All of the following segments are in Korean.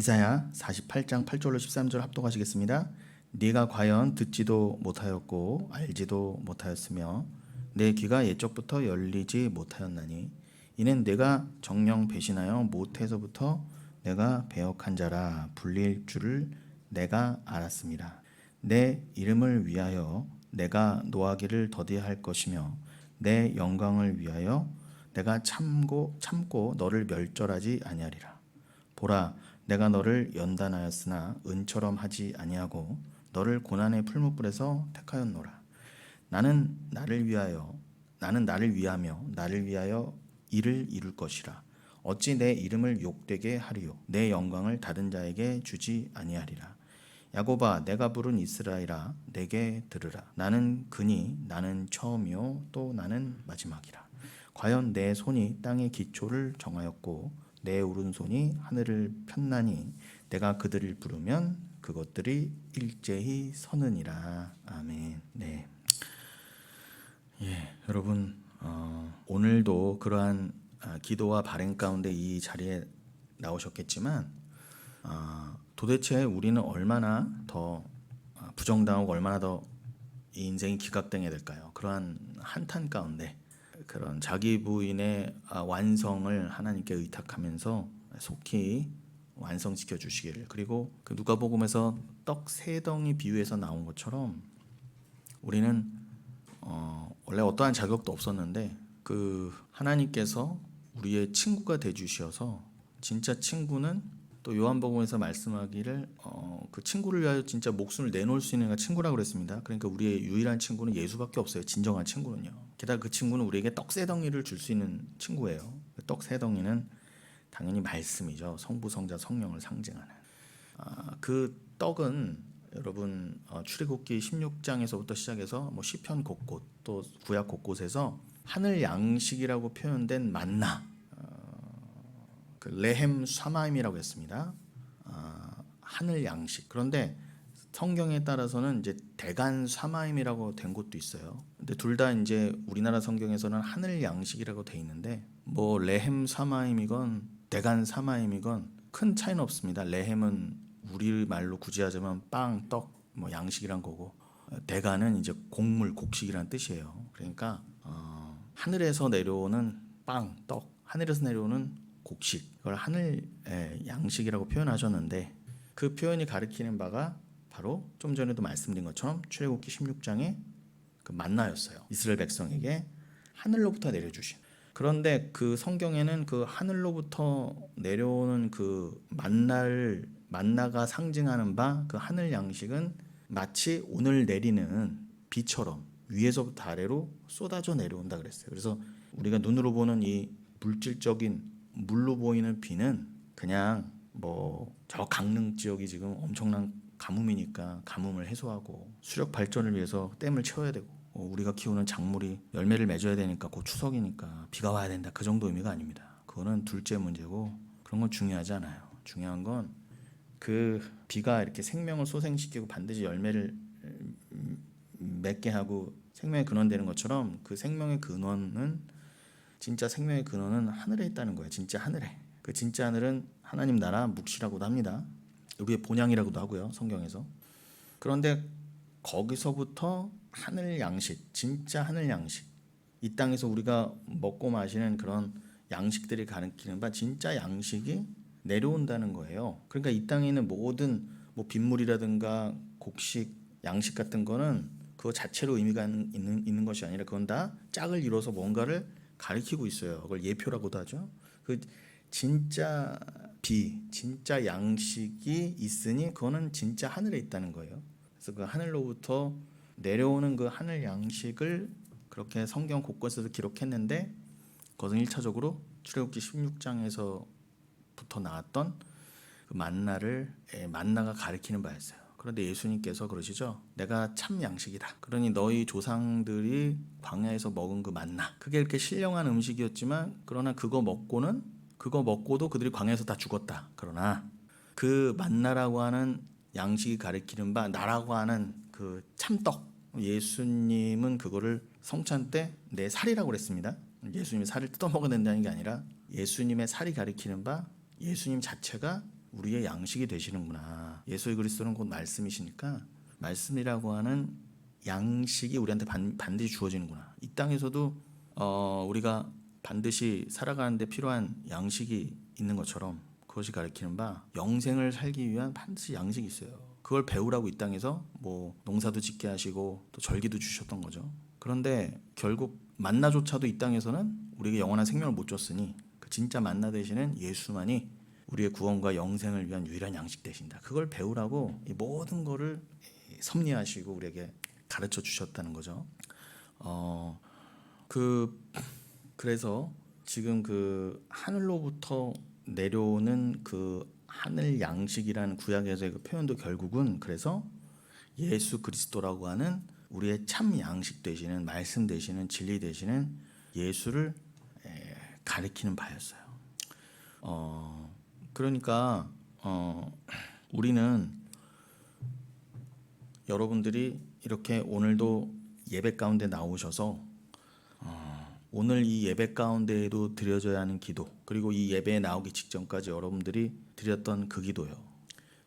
이사야 48장 8절로 13절 합독하시겠습니다. 네가 과연 듣지도 못하였고 알지도 못하였으며 내 귀가 옛적부터 열리지 못하였나니 이는 내가 정녕 배신하여 못해서부터 내가 배역한 자라 불릴 줄을 내가 알았습니다. 내 이름을 위하여 내가 노하기를 더디할 것이며 내 영광을 위하여 내가 참고 너를 멸절하지 아니하리라. 보라, 내가 너를 연단하였으나 은처럼 하지 아니하고 너를 고난의 풀무불에서 택하였노라. 나는 나를 위하며 나를 위하여 일을 이룰 것이라. 어찌 내 이름을 욕되게 하리요 내 영광을 다른 자에게 주지 아니하리라. 야곱아, 내가 부른 이스라엘아, 내게 들으라. 나는 그니 나는 처음이요 또 나는 마지막이라. 과연 내 손이 땅의 기초를 정하였고 내 오른손이 하늘을 폈나니 내가 그들을 부르면 그것들이 일제히 서느니라. 아멘. 네. 여러분, 오늘도 그러한 기도와 발행 가운데 이 자리에 나오셨겠지만 도대체 우리는 얼마나 더 부정당하고 얼마나 더 이 인생이 기각당해야 될까요? 그러한 한탄 가운데 그런 자기 부인의 완성을 하나님께 의탁하면서 속히 완성시켜 주시기를. 그리고 그 누가복음에서 떡 세 덩이 비유에서 나온 것처럼 우리는 원래 어떠한 자격도 없었는데 그 하나님께서 우리의 친구가 돼 주셔서 진짜 친구는 또 요한복음에서 말씀하기를 그 친구를 위하여 진짜 목숨을 내놓을 수 있는 친구라고 그랬습니다. 그러니까 우리의 유일한 친구는 예수밖에 없어요. 진정한 친구는요. 게다가 그 친구는 우리에게 떡 세 덩이를 줄 수 있는 친구예요. 떡 세 덩이는 당연히 말씀이죠. 성부, 성자, 성령을 상징하는. 그 떡은 여러분 출애굽기 16장에서부터 시작해서 뭐 시편 곳곳 또 구약 곳곳에서 하늘 양식이라고 표현된 만나, 그 레헴 샤마임이라고 했습니다. 하늘 양식. 그런데 성경에 따라서는 이제 대간 샤마임이라고 된 곳도 있어요. 근데 둘 다 이제 우리나라 성경에서는 하늘 양식이라고 돼 있는데 뭐 레헴 샤마임이건 대간 샤마임이건 큰 차이는 없습니다. 레헴은 우리 말로 굳이 하자면 빵, 떡, 뭐 양식이란 거고 대간은 이제 곡물, 곡식이란 뜻이에요. 그러니까 하늘에서 내려오는 빵, 떡, 하늘에서 내려오는 곡식, 그걸 하늘 양식이라고 표현하셨는데 그 표현이 가리키는 바가 바로 좀 전에도 말씀드린 것처럼 출애굽기 16장의 그 만나였어요. 이스라엘 백성에게 하늘로부터 내려주신. 그런데 그 성경에는 그 하늘로부터 내려오는 그 만나가 상징하는 바 그 하늘 양식은 마치 오늘 내리는 비처럼 위에서부터 아래로 쏟아져 내려온다 그랬어요. 그래서 우리가 눈으로 보는 이 물질적인 물로 보이는 비는 그냥 뭐 저 강릉 지역이 지금 엄청난 가뭄이니까 가뭄을 해소하고 수력 발전을 위해서 댐을 채워야 되고 우리가 키우는 작물이 열매를 맺어야 되니까 곧 추석이니까 비가 와야 된다, 그 정도 의미가 아닙니다. 그거는 둘째 문제고 그런 건 중요하지 않아요. 중요한 건 그 비가 이렇게 생명을 소생시키고 반드시 열매를 맺게 하고 생명의 근원 되는 것처럼 그 생명의 근원은 진짜 생명의 근원은 하늘에 있다는 거예요. 진짜 하늘에. 그 진짜 하늘은 하나님 나라 묵시라고도 합니다. 우리의 본향이라고도 하고요. 성경에서. 그런데 거기서부터 하늘 양식, 진짜 하늘 양식, 이 땅에서 우리가 먹고 마시는 그런 양식들이 가리키는 바 진짜 양식이 내려온다는 거예요. 그러니까 이 땅에 있는 모든 뭐 빗물이라든가 곡식, 양식 같은 거는 그거 자체로 의미가 있는 것이 아니라 그건 다 짝을 이뤄서 뭔가를 가리키고 있어요. 그걸 예표라고도 하죠. 그 진짜 진짜 양식이 있으니 그거는 진짜 하늘에 있다는 거예요. 그래서 그 하늘로부터 내려오는 그 하늘 양식을 그렇게 성경 곳곳에서 기록했는데 그것은 1차적으로 출애굽기 16장에서부터 나왔던 그 만나가 가리키는 바였어요. 그런데 예수님께서 그러시죠. 내가 참 양식이다. 그러니 너희 조상들이 광야에서 먹은 그 만나, 그게 이렇게 신령한 음식이었지만 그러나 그거 먹고도 그들이 광야에서 다 죽었다. 그러나 그 만나라고 하는 양식이 가리키는 바 나라고 하는 그 참떡, 예수님은 그거를 성찬 때 내 살이라고 그랬습니다. 예수님의 살을 뜯어먹어야 된다는 게 아니라 예수님의 살이 가리키는 바 예수님 자체가 우리의 양식이 되시는구나. 예수 그리스도는 곧 말씀이시니까 말씀이라고 하는 양식이 우리한테 반드시 주어지는구나. 이 땅에서도 우리가 반드시 살아가는데 필요한 양식이 있는 것처럼 그것이 가리키는 바 영생을 살기 위한 반드시 양식이 있어요. 그걸 배우라고 이 땅에서 뭐 농사도 짓게 하시고 또 절기도 주셨던 거죠. 그런데 결국 만나조차도 이 땅에서는 우리에게 영원한 생명을 못 줬으니 그 진짜 만나 되시는 예수만이 우리의 구원과 영생을 위한 유일한 양식 되신다. 그걸 배우라고 이 모든 거를 섭리하시고 우리에게 가르쳐 주셨다는 거죠. 그래서 지금 그 하늘로부터 내려오는 그 하늘 양식이라는 구약에서의 그 표현도 결국은 그래서 예수 그리스도라고 하는 우리의 참 양식 되시는 말씀 되시는 진리 되시는 예수를 가리키는 바였어요. 그러니까 우리는 여러분들이 이렇게 오늘도 예배 가운데 나오셔서 오늘 이 예배 가운데에도 드려져야 하는 기도, 그리고 이 예배에 나오기 직전까지 여러분들이 드렸던 그 기도요.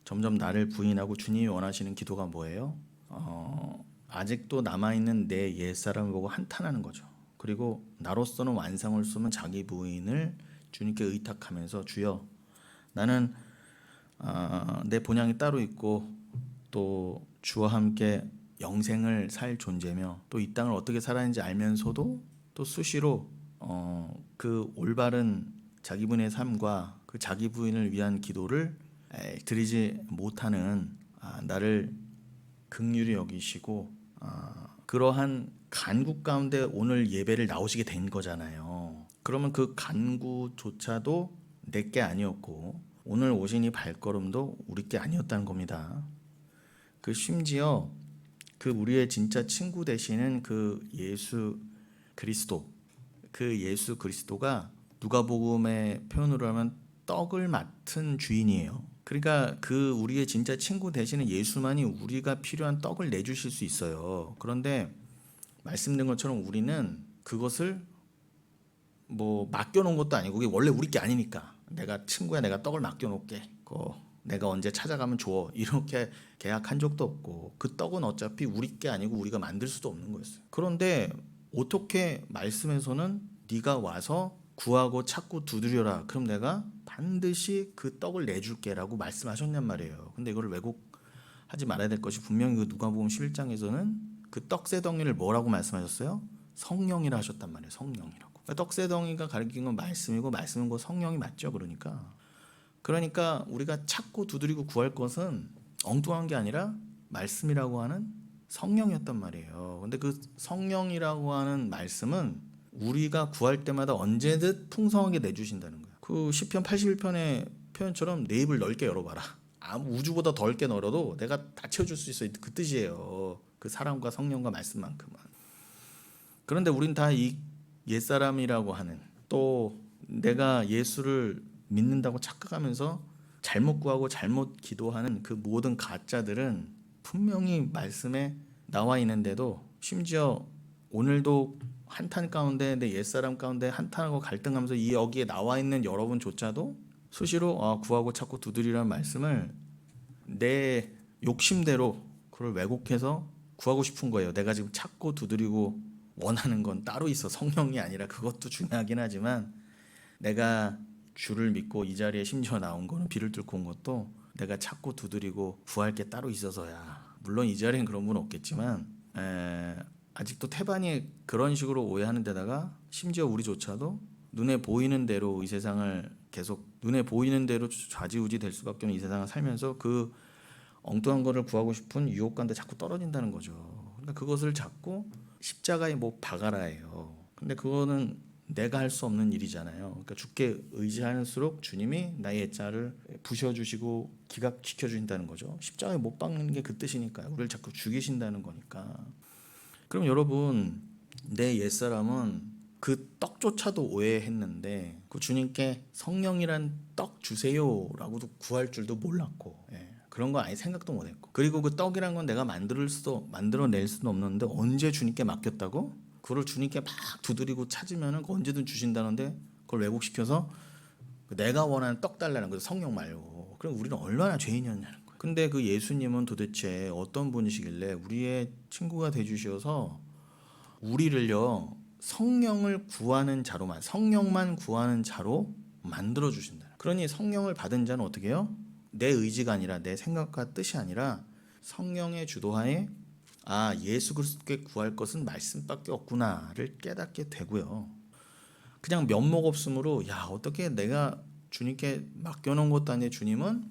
점점 나를 부인하고 주님이 원하시는 기도가 뭐예요? 아직도 남아있는 내 옛사람을 보고 한탄하는 거죠. 그리고 나로서는 완성을 수면 자기 부인을 주님께 의탁하면서 주여 나는 내 본향이 따로 있고 또 주와 함께 영생을 살 존재며 또 이 땅을 어떻게 살아야하는지 알면서도 또 수시로 그 올바른 자기 부인의 삶과 그 자기 부인을 위한 기도를 드리지 못하는 나를 긍휼히 여기시고 그러한 간구 가운데 오늘 예배를 나오시게 된 거잖아요. 그러면 그 간구조차도 내게 아니었고 오늘 오신 이 발걸음도 우리 게 아니었다는 겁니다. 그 심지어 그 우리의 진짜 친구 되시는 그 예수 그리스도, 그 예수 그리스도가 누가복음의 표현으로 하면 떡을 맡은 주인이에요. 그러니까 그 우리의 진짜 친구 되시는 예수만이 우리가 필요한 떡을 내주실 수 있어요. 그런데 말씀드린 것처럼 우리는 그것을 뭐 맡겨놓은 것도 아니고 그게 원래 우리 게 아니니까 내가 친구야 내가 떡을 맡겨놓을게 내가 언제 찾아가면 줘 이렇게 계약한 적도 없고 그 떡은 어차피 우리 게 아니고 우리가 만들 수도 없는 거였어요. 그런데 어떻게 말씀에서는 네가 와서 구하고 찾고 두드려라 그럼 내가 반드시 그 떡을 내줄게 라고 말씀하셨냔 말이에요. 근데 이거를 왜곡하지 말아야 될 것이 분명히 그 누가복음 11장에서는 그 떡새덩이를 뭐라고 말씀하셨어요? 성령이라 하셨단 말이에요. 성령이라고. 그러니까 떡새덩이가 가리킨 건 말씀이고 말씀은 그 성령이 맞죠. 그러니까 우리가 찾고 두드리고 구할 것은 엉뚱한 게 아니라 말씀이라고 하는 성령이었단 말이에요. 근데 그 성령이라고 하는 말씀은 우리가 구할 때마다 언제든 풍성하게 내주신다는 거예요. 그 시편 81편의 표현처럼 내 입을 넓게 열어봐라. 아무 우주보다 더 넓게 열어도 내가 다 채워줄 수 있어. 그 뜻이에요. 그 사랑과 성령과 말씀만큼은. 그런데 우린 다 이 옛사람이라고 하는 또 내가 예수를 믿는다고 착각하면서 잘못 구하고 잘못 기도하는 그 모든 가짜들은 분명히 말씀에 나와 있는데도 심지어 오늘도 한탄 가운데 내 옛사람 가운데 한탄하고 갈등하면서 이 여기에 나와 있는 여러분조차도 수시로 구하고 찾고 두드리라는 말씀을 내 욕심대로 그걸 왜곡해서 구하고 싶은 거예요. 내가 지금 찾고 두드리고 원하는 건 따로 있어. 성령이 아니라 그것도 중요하긴 하지만 내가 주를 믿고 이 자리에 심지어 나온 거는 비를 뚫고 온 것도 내가 찾고 두드리고 구할 게 따로 있어서야. 물론 이 자리엔 그런 분 없겠지만 아직도 태반이 그런 식으로 오해하는 데다가 심지어 우리조차도 눈에 보이는 대로 이 세상을 계속 눈에 보이는 대로 좌지우지 될 수밖에 없는 이 세상을 살면서 그 엉뚱한 거를 구하고 싶은 유혹 가운데 자꾸 떨어진다는 거죠. 그러니까 그것을 자꾸 십자가에 뭐 박아라예요. 근데 그거는 내가 할 수 없는 일이잖아요. 그러니까 주께 의지할수록 주님이 나의 옛자를 부셔주시고 기각시켜 주신다는 거죠. 십자가에 못 박는 게 그 뜻이니까요. 우리를 자꾸 죽이신다는 거니까. 그럼 여러분 내 옛사람은 그 떡조차도 오해했는데 그 주님께 성령이란 떡 주세요라고도 구할 줄도 몰랐고 그런 거 아예 생각도 못했고 그리고 그 떡이란 건 내가 만들어낼 수도 없는데 언제 주님께 맡겼다고? 그걸 주님께 막 두드리고 찾으면 언제든 주신다는데 그걸 왜곡시켜서 내가 원하는 떡 달라는 거죠. 성령 말고 그럼 우리는 얼마나 죄인이었냐는 거예요. 근데 그 예수님은 도대체 어떤 분이시길래 우리의 친구가 되주셔서 우리를요 성령을 구하는 자로만, 성령만 구하는 자로 만들어 주신다. 그러니 성령을 받은 자는 어떻게 해요? 내 의지가 아니라 내 생각과 뜻이 아니라 성령의 주도하에 예수 그리스도께 구할 것은 말씀밖에 없구나를 깨닫게 되고요. 그냥 면목 없음으로 어떻게 내가 주님께 맡겨놓은 것도 아닌데 주님은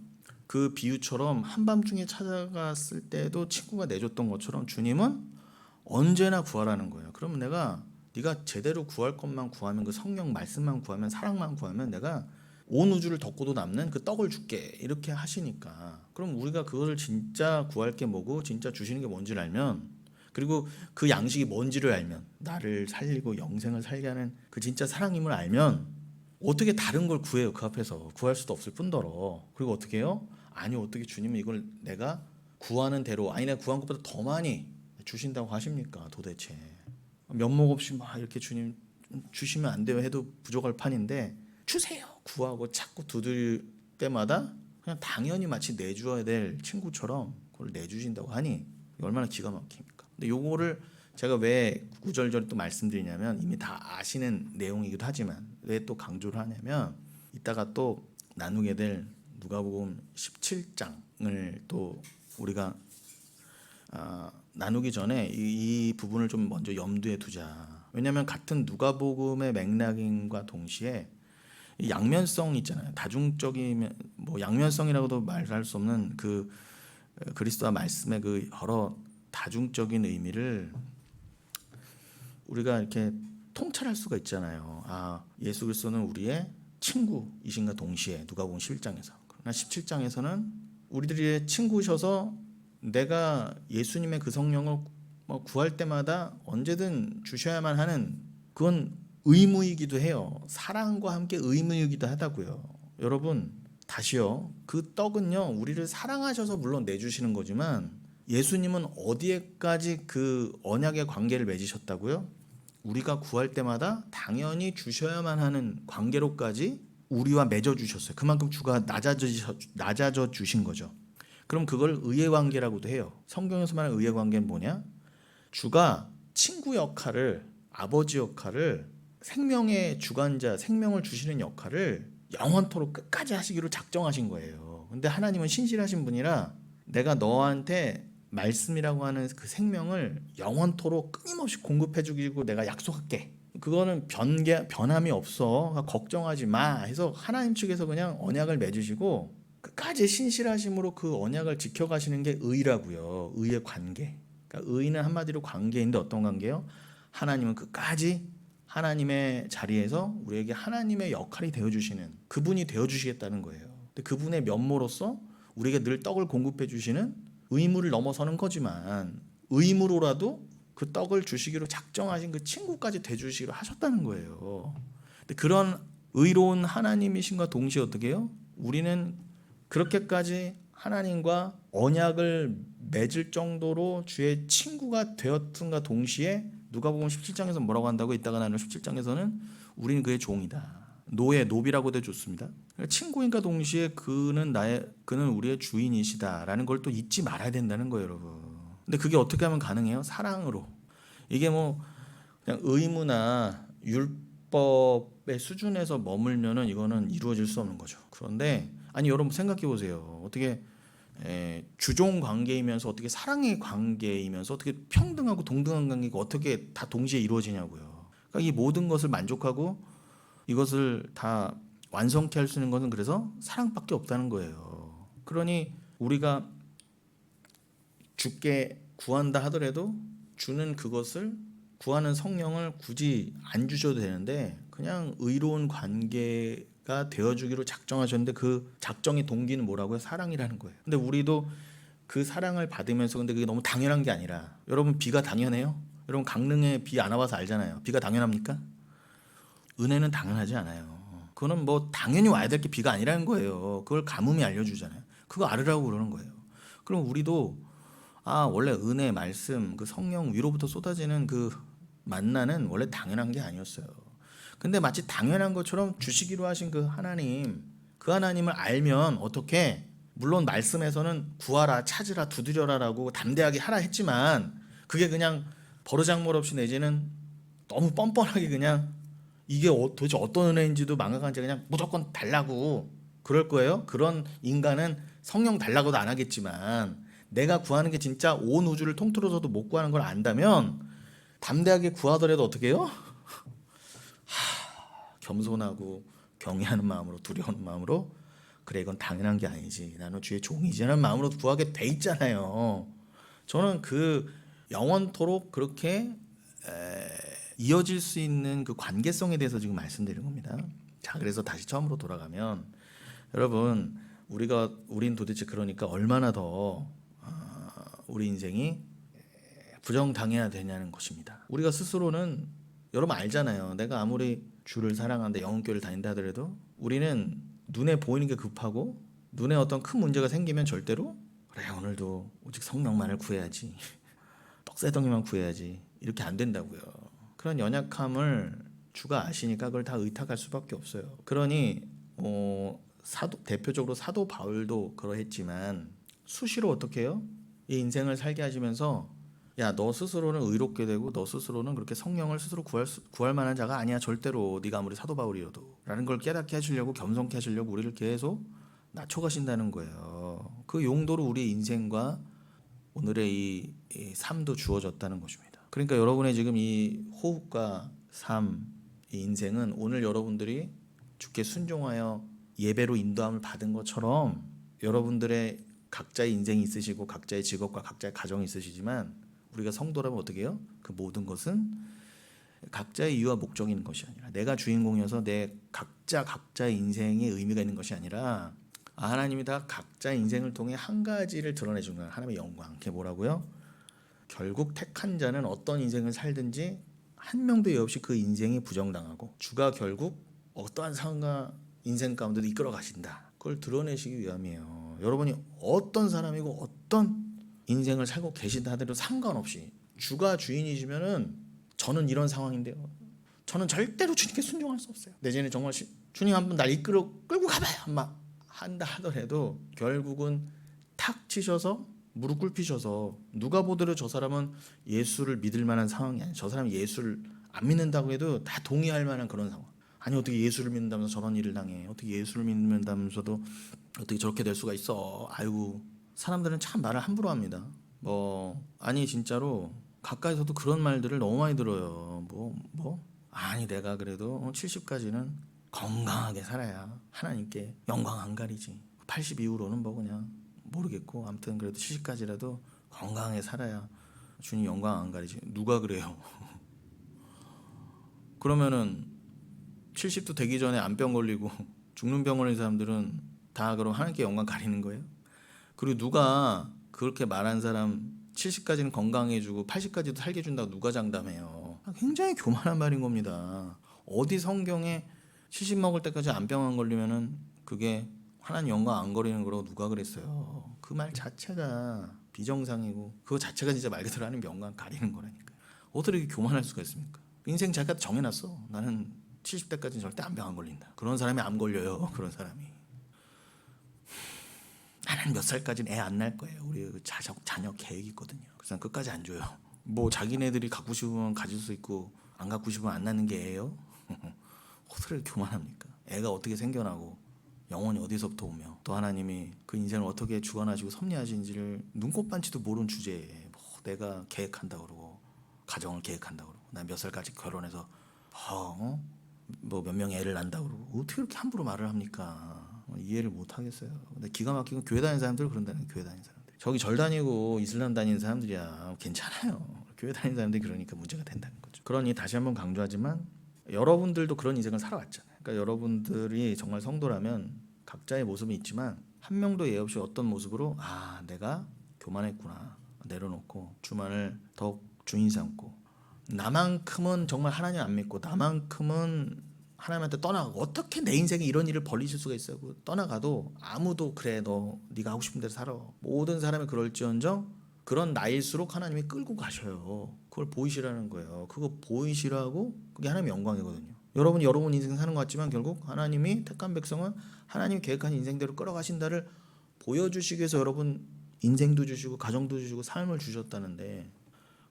그 비유처럼 한밤중에 찾아갔을 때도 친구가 내줬던 것처럼 주님은 언제나 구하라는 거예요. 그러면 네가 제대로 구할 것만 구하면, 그 성령 말씀만 구하면, 사랑만 구하면 내가 온 우주를 덮고도 남는 그 떡을 줄게 이렇게 하시니까, 그럼 우리가 그것을 진짜 구할 게 뭐고 진짜 주시는 게 뭔지를 알면, 그리고 그 양식이 뭔지를 알면, 나를 살리고 영생을 살게 하는 그 진짜 사랑임을 알면 어떻게 다른 걸 구해요? 그 앞에서 구할 수도 없을 뿐더러. 그리고 어떻게 해요? 어떻게 주님은 이걸 내가 구하는 대로, 내가 구한 것보다 더 많이 주신다고 하십니까? 도대체 면목 없이 막 이렇게 주님 주시면 안 돼요 해도 부족할 판인데 주세요 구하고 자꾸 두들 때마다 그냥 당연히 마치 내줘야 될 친구처럼 그걸 내주신다고 하니 얼마나 기가 막힙니까? 근데 요거를 제가 왜 구절절 또 말씀드리냐면, 이미 다 아시는 내용이기도 하지만 왜 또 강조를 하냐면, 이따가 또 나누게 될 누가복음 17장을 또 우리가 나누기 전에 이 부분을 좀 먼저 염두에 두자. 왜냐하면 같은 누가복음의 맥락인과 동시에 이 양면성 있잖아요. 다중적이면 양면성이라고도 말할 수 없는 그 그리스도와 말씀의 그 여러 다중적인 의미를 우리가 이렇게 통찰할 수가 있잖아요. 예수 그리스도는 우리의 친구이신가 동시에 누가복음 11장에서, 그러나 17장에서는 우리들의 친구셔서 내가 예수님의 그 성령을 구할 때마다 언제든 주셔야만 하는, 그건 의무이기도 해요. 사랑과 함께 의무이기도 하다고요. 여러분 다시요, 그 떡은요 우리를 사랑하셔서 물론 내주시는 거지만 예수님은 어디에까지 그 언약의 관계를 맺으셨다고요? 우리가 구할 때마다 당연히 주셔야만 하는 관계로까지 우리와 맺어주셨어요. 그만큼 주가 낮아져 주신 거죠. 그럼 그걸 의의 관계라고도 해요. 성경에서 말하는 의의 관계는 뭐냐? 주가 친구 역할을, 아버지 역할을, 생명의 주관자, 생명을 주시는 역할을 영원토록 끝까지 하시기로 작정하신 거예요. 근데 하나님은 신실하신 분이라 내가 너한테 말씀이라고 하는 그 생명을 영원토록 끊임없이 공급해 주기로 내가 약속할게. 그거는 변함이 없어. 걱정하지 마 해서 하나님 측에서 그냥 언약을 맺으시고 끝까지 신실하심으로 그 언약을 지켜가시는 게 의라고요. 의의 관계. 그러니까 의는 한마디로 관계인데 어떤 관계요? 하나님은 끝까지 하나님의 자리에서 우리에게 하나님의 역할이 되어주시는, 그분이 되어주시겠다는 거예요. 근데 그분의 면모로서 우리에게 늘 떡을 공급해 주시는 의무를 넘어서는 거지만 의무로라도 그 떡을 주시기로 작정하신 그 친구까지 돼주시기로 하셨다는 거예요. 근데 그런 의로운 하나님이신과 동시에 어떻게 해요? 우리는 그렇게까지 하나님과 언약을 맺을 정도로 주의 친구가 되었던가 동시에 누가복음 17장에서 뭐라고 한다고? 이따가 나누는 17장에서는 우리는 그의 종이다. 노비라고도 좋습니다. 친구인가 동시에 그는 우리의 주인이시다라는 걸 또 잊지 말아야 된다는 거예요, 여러분. 근데 그게 어떻게 하면 가능해요? 사랑으로. 이게 그냥 의무나 율법의 수준에서 머물면은 이거는 이루어질 수 없는 거죠. 그런데 여러분 생각해 보세요. 어떻게 주종 관계이면서 어떻게 사랑의 관계이면서 어떻게 평등하고 동등한 관계가 어떻게 다 동시에 이루어지냐고요. 그러니까 이 모든 것을 만족하고 이것을 다 완성케 할 수 있는 것은 그래서 사랑밖에 없다는 거예요. 그러니 우리가 주께 구한다 하더라도 주는 그것을, 구하는 성령을 굳이 안 주셔도 되는데 그냥 의로운 관계가 되어주기로 작정하셨는데 그 작정의 동기는 뭐라고요? 사랑이라는 거예요. 근데 우리도 그 사랑을 받으면서, 근데 그게 너무 당연한 게 아니라, 여러분 비가 당연해요? 여러분 강릉에 비 안 와봐서 알잖아요. 비가 당연합니까? 은혜는 당연하지 않아요. 그거는 당연히 와야 될 게 비가 아니라는 거예요. 그걸 가뭄이 알려주잖아요. 그거 알으라고 그러는 거예요. 그럼 우리도 원래 은혜, 말씀, 그 성령 위로부터 쏟아지는 그 만나는 원래 당연한 게 아니었어요. 근데 마치 당연한 것처럼 주시기로 하신 그 하나님, 그 하나님을 알면 어떻게, 물론 말씀에서는 구하라, 찾으라, 두드려라라고 담대하게 하라 했지만 그게 그냥 버르장몰 없이 내지는 너무 뻔뻔하게 그냥 이게 도대체 어떤 은혜인지도 망각한 채 그냥 무조건 달라고 그럴 거예요. 그런 인간은 성령 달라고도 안 하겠지만 내가 구하는 게 진짜 온 우주를 통틀어서도 못 구하는 걸 안다면 담대하게 구하더라도 어떻게 해요? 겸손하고 경외하는 마음으로, 두려운 마음으로, 그래 이건 당연한 게 아니지, 나는 주의 종이지라는 마음으로 구하게 돼 있잖아요. 저는 그 영원토록 그렇게 이어질 수 있는 그 관계성에 대해서 지금 말씀드리는 겁니다. 자, 그래서 다시 처음으로 돌아가면 여러분, 우린 도대체 그러니까 얼마나 더 우리 인생이 부정당해야 되냐는 것입니다. 우리가 스스로는, 여러분 알잖아요. 내가 아무리 주를 사랑한다, 영혼교회를 다닌다 하더라도 우리는 눈에 보이는 게 급하고 눈에 어떤 큰 문제가 생기면 절대로 그래 오늘도 오직 성령만을 구해야지, 떡새덩이만 구해야지, 이렇게 안 된다고요. 그런 연약함을 주가 아시니까 그걸 다 의탁할 수밖에 없어요. 그러니 대표적으로 사도 바울도 그러했지만 수시로 어떻게 해요? 이 인생을 살게 하시면서 야, 너 스스로는 의롭게 되고 너 스스로는 그렇게 성령을 스스로 구할 만한 자가 아니야, 절대로. 네가 아무리 사도 바울이어도 라는 걸 깨닫게 하시려고, 겸손케 하시려고 우리를 계속 낮춰가신다는 거예요. 그 용도로 우리의 인생과 오늘의 이 삶도 주어졌다는 것입니다. 그러니까 여러분의 지금 이 호흡과 삶, 이 인생은 오늘 여러분들이 주께 순종하여 예배로 인도함을 받은 것처럼 여러분들의 각자의 인생이 있으시고 각자의 직업과 각자의 가정이 있으시지만 우리가 성도라면 어떻게 해요? 그 모든 것은 각자의 이유와 목적이 있는 것이 아니라, 내가 주인공이어서 내 각자의 인생에 의미가 있는 것이 아니라 하나님이 다 각자의 인생을 통해 한 가지를 드러내주는 거예요. 하나님의 영광. 그게 뭐라고요? 결국 택한 자는 어떤 인생을 살든지 한 명도 예 없이 그 인생이 부정당하고 주가 결국 어떠한 상황과 인생 가운데도 이끌어 가신다. 그걸 드러내시기 위함이에요. 여러분이 어떤 사람이고 어떤 인생을 살고 계신다 하더라도 상관없이 주가 주인이시면은 저는 이런 상황인데요, 저는 절대로 주님께 순종할 수 없어요, 내지는 정말 주님 한번 날 끌고 가봐요 막 한다 하더라도 결국은 탁 치셔서 무릎 꿇히셔서 누가 보더라도 저 사람은 예수를 믿을 만한 상황이 아니에요. 저 사람이 예수를 안 믿는다고 해도 다 동의할 만한 그런 상황. 아니 어떻게 예수를 믿는다면서 저런 일을 당해, 어떻게 예수를 믿는다면서도 어떻게 저렇게 될 수가 있어. 아이고, 사람들은 참 말을 함부로 합니다. 아니 진짜로 가까이서도 그런 말들을 너무 많이 들어요. 아니 내가 그래도 70까지는 건강하게 살아야 하나님께 영광 안 가리지, 80 이후로는 그냥 모르겠고 아무튼 그래도 70까지라도 건강하게 살아야 주님 영광 안 가리지. 누가 그래요? 그러면은 70도 되기 전에 암병 걸리고 죽는 병 걸린 사람들은 다 그럼 하나님께 영광 가리는 거예요? 그리고 누가 그렇게 말한 사람 70까지는 건강해주고 80까지도 살게 준다고 누가 장담해요? 굉장히 교만한 말인 겁니다. 어디 성경에 70 먹을 때까지 암병 안 걸리면은 그게 하나님 영광 안 거리는 거라고 누가 그랬어요? 그 말 자체가 비정상이고 그거 자체가 진짜 말 그대로 하나님 영광 가리는 거라니까. 어떻게 이렇게 교만할 수가 있습니까? 인생 자기가 정해놨어. 나는 70대까지는 절대 암병 안 걸린다. 그런 사람이 암 걸려요. 그런 사람이. 나는 몇 살까지는 애 안 낳을 거예요. 우리 자녀 계획이 있거든요. 그래서 끝까지 안 줘요. 자기네들이 갖고 싶으면 가질 수 있고 안 갖고 싶으면 안 낳는 게 애예요? 어떻게 교만합니까? 애가 어떻게 생겨나고 영혼이 어디서부터 오며 또 하나님이 그 인생을 어떻게 주관하시고 섭리하신지를 눈꽃만치도 모르는 주제에 내가 계획한다 그러고 가정을 계획한다 그러고 나 몇 살까지 결혼해서 몇 명의 애를 낳는다 그러고 어떻게 그렇게 함부로 말을 합니까? 이해를 못 하겠어요. 근데 기가 막히고 교회 다니는 사람들 그런다는, 교회 다니는 사람들. 저기 절 다니고 이슬람 다니는 사람들이야 괜찮아요. 교회 다니는 사람들이 그러니까 문제가 된다는 거죠. 그러니 다시 한번 강조하지만 여러분들도 그런 인생을 살아왔잖아요. 그러니까 여러분들이 정말 성도라면 각자의 모습이 있지만 한 명도 예 없이 어떤 모습으로 내가 교만했구나 내려놓고 주만을 더욱 주인 삼고, 나만큼은 정말 하나님 안 믿고 나만큼은 하나님한테 떠나가고 어떻게 내 인생에 이런 일을 벌리실 수가 있어요. 떠나가도 아무도 그래 네가 하고 싶은 대로 살아, 모든 사람이 그럴지언정 그런 나일수록 하나님이 끌고 가셔요. 그걸 보이시라는 거예요. 그거 보이시라고, 그게 하나님의 영광이거든요. 여러분이 여러분 인생 사는 것 같지만 결국 하나님이 택한 백성은 하나님이 계획한 인생대로 끌어가신다를 보여주시기 위해서 여러분 인생도 주시고 가정도 주시고 삶을 주셨다는데,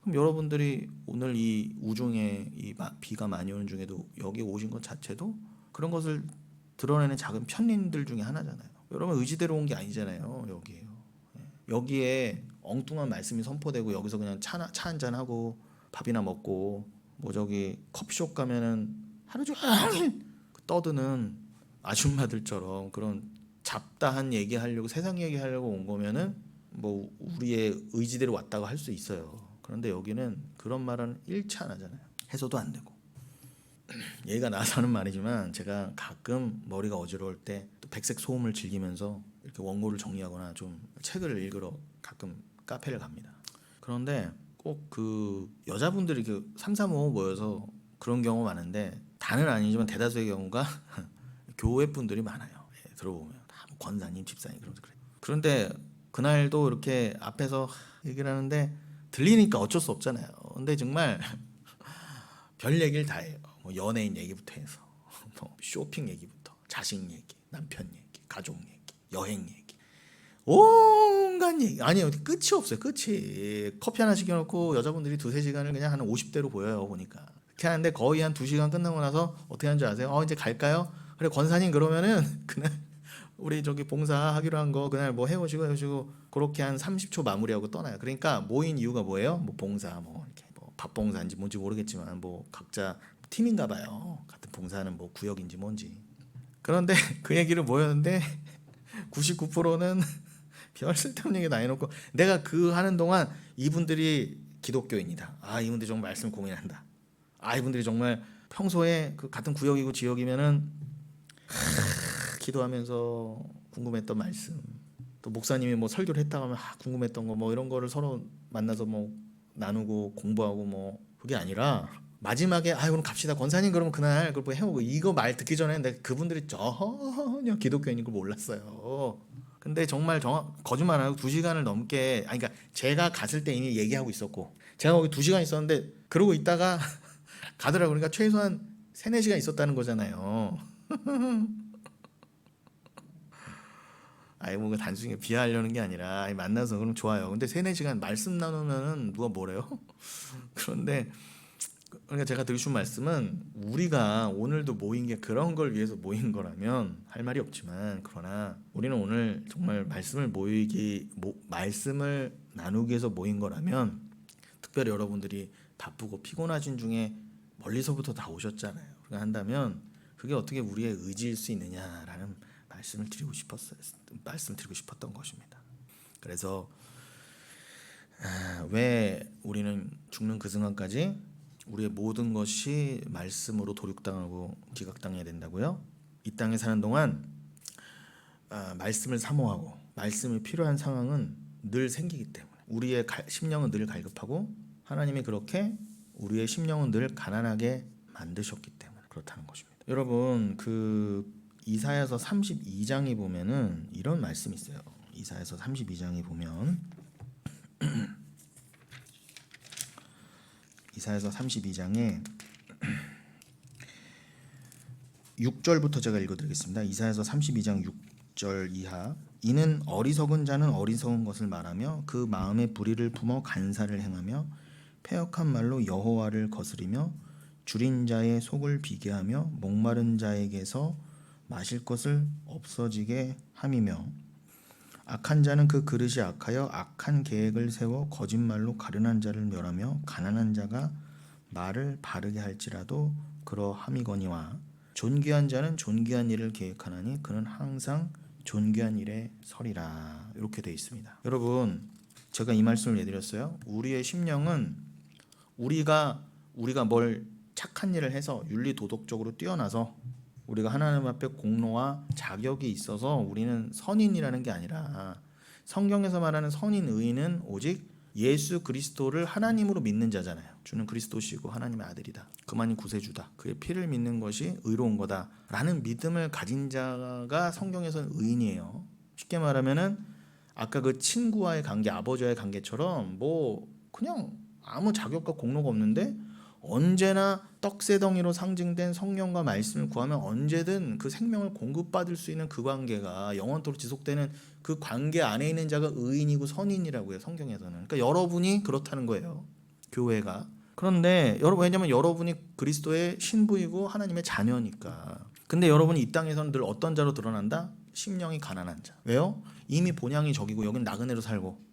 그럼 여러분들이 오늘 이 우중에 이 비가 많이 오는 중에도 여기 오신 것 자체도 그런 것을 드러내는 작은 편린들 중에 하나잖아요. 여러분 의지대로 온 게 아니잖아요. 여기에 엉뚱한 말씀이 선포되고 여기서 그냥 차 한잔 하고 밥이나 먹고 뭐 저기 커피숍 가면은 하루 종일 떠드는 아줌마들처럼 그런 잡다한 얘기하려고 세상 얘기하려고 온 거면은 뭐 우리의 의지대로 왔다고 할 수 있어요. 그런데 여기는 그런 말은 일치 안 하잖아요. 해서도 안 되고. 얘가 나와서 하는 말이지만 제가 가끔 머리가 어지러울 때 또 백색 소음을 즐기면서 이렇게 원고를 정리하거나 좀 책을 읽으러 가끔 카페를 갑니다. 그런데 꼭 그 여자분들이 이렇게 3, 4, 5 모여서 그런 경우 많은데 다는 아니지만 대다수의 경우가 교회 분들이 많아요. 예, 들어보면 다 뭐 권사님, 집사님 그러면서 그래요. 그런데 그날도 이렇게 앞에서 얘기를 하는데 들리니까 어쩔 수 없잖아요. 근데 정말 별 얘기를 다 해요. 뭐 연예인 얘기부터 해서 뭐 쇼핑 얘기부터 자식 얘기, 남편 얘기, 가족 얘기, 여행 얘기, 온갖 얘기. 아니 어디 끝이 없어요. 끝이. 커피 하나 시켜놓고 여자분들이 2-3시간을 그냥 한 50대로 보여요. 보니까 그렇게 하는데 거의 한 2시간 끝나고 나서 어떻게 하는 줄 아세요? 이제 갈까요? 그래 권사님 그러면은 그날 우리 저기 봉사하기로 한 거 그날 뭐 해오시고 그렇게 한 30초 마무리하고 떠나요. 그러니까 모인 이유가 뭐예요? 뭐 봉사 뭐 이렇게 뭐 밥봉사인지 뭔지 모르겠지만 뭐 각자 팀인가 봐요. 같은 봉사하는 뭐 구역인지 뭔지. 그런데 그 얘기를 모였는데 99%는 별 쓸데없는 얘기 다 해놓고 내가 그 하는 동안 이분들이 기독교인이다. 이분들이 정말 말씀 고민한다. 이분들이 정말 평소에 그 같은 구역이고 지역이면은 기도하면서 궁금했던 말씀, 또 목사님이 뭐 설교를 했다고 하면 궁금했던 거 뭐 이런 거를 서로 만나서 뭐 나누고 공부하고 뭐 그게 아니라 마지막에 그럼 갑시다 권사님 그러면 그날 그걸 해오고 이거 말 듣기 전에 내가 그분들이 전혀 기독교인인 걸 몰랐어요. 근데 정말 거짓말 안 하고 2시간을 넘게 그러니까 제가 갔을 때 이미 얘기하고 있었고 제가 거기 2시간 있었는데 그러고 있다가 가더라고. 그러니까 최소한 3-4시간 있었다는 거잖아요. 뭐 단순히 비하하려는 게 아니라 만나서 그럼 좋아요. 근데 3-4시간 말씀 나누면은 누가 뭐래요? 그런데 그러니까 제가 드리고 싶은 말씀은 우리가 오늘도 모인 게 그런 걸 위해서 모인 거라면 할 말이 없지만 그러나 우리는 오늘 정말 말씀을 말씀을 나누기 위해서 모인 거라면 특별히 여러분들이 바쁘고 피곤하신 중에 멀리서부터 다 오셨잖아요. 그러니까 한다면 그게 어떻게 우리의 의지일 수 있느냐라는 말씀을 드리고 싶었던 것입니다. 그래서 왜 우리는 죽는 그 순간까지 우리의 모든 것이 말씀으로 도륙당하고 기각당해야 된다고요? 이 땅에 사는 동안 말씀을 사모하고 말씀이 필요한 상황은 늘 생기기 때문에 우리의 심령은 늘 갈급하고 하나님이 그렇게 우리의 심령은 늘 가난하게 만드셨기 때문에 그렇다는 것입니다. 여러분 그 이사야서 32장에 보면은 이런 말씀이 있어요. 이사야서 32장에 보면 이사야서 32장에 6절부터 제가 읽어드리겠습니다. 이사야서 32장 6절 이하. 이는 어리석은 자는 어리석은 것을 말하며 그 마음에 불의를 품어 간사를 행하며 패역한 말로 여호와를 거스리며 줄인 자의 속을 비게 하며 목마른 자에게서 마실 것을 없어지게 함이며 악한 자는 그 그릇이 악하여 악한 계획을 세워 거짓말로 가련한 자를 멸하며 가난한 자가 말을 바르게 할지라도 그러함이거니와 존귀한 자는 존귀한 일을 계획하나니 그는 항상 존귀한 일에 서리라. 이렇게 되어 있습니다. 여러분 제가 이 말씀을 해드렸어요. 우리의 심령은 우리가 뭘 착한 일을 해서 윤리 도덕적으로 뛰어나서 우리가 하나님 앞에 공로와 자격이 있어서 우리는 선인이라는 게 아니라 성경에서 말하는 선인 의인은 오직 예수 그리스도를 하나님으로 믿는 자잖아요. 주는 그리스도시고 하나님의 아들이다. 그만이 구세주다. 그의 피를 믿는 것이 의로운 거다 라는 믿음을 가진 자가 성경에서는 의인이에요. 쉽게 말하면은 아까 그 친구와의 관계, 아버지와의 관계처럼 뭐 그냥 아무 자격과 공로가 없는데 언제나 떡새덩이로 상징된 성령과 말씀을 구하면 언제든 그 생명을 공급받을 수 있는 그 관계가 영원토록 지속되는 그 관계 안에 있는 자가 의인이고 선인이라고 해요, 성경에서는. 그러니까 여러분이 그렇다는 거예요, 교회가. 그런데 여러분, 왜냐면 여러분이 그리스도의 신부이고 하나님의 자녀니까. 근데 여러분이 이 땅에서는 늘 어떤 자로 드러난다? 심령이 가난한 자. 왜요? 이미 본향이 저기고 여긴 나그네로 살고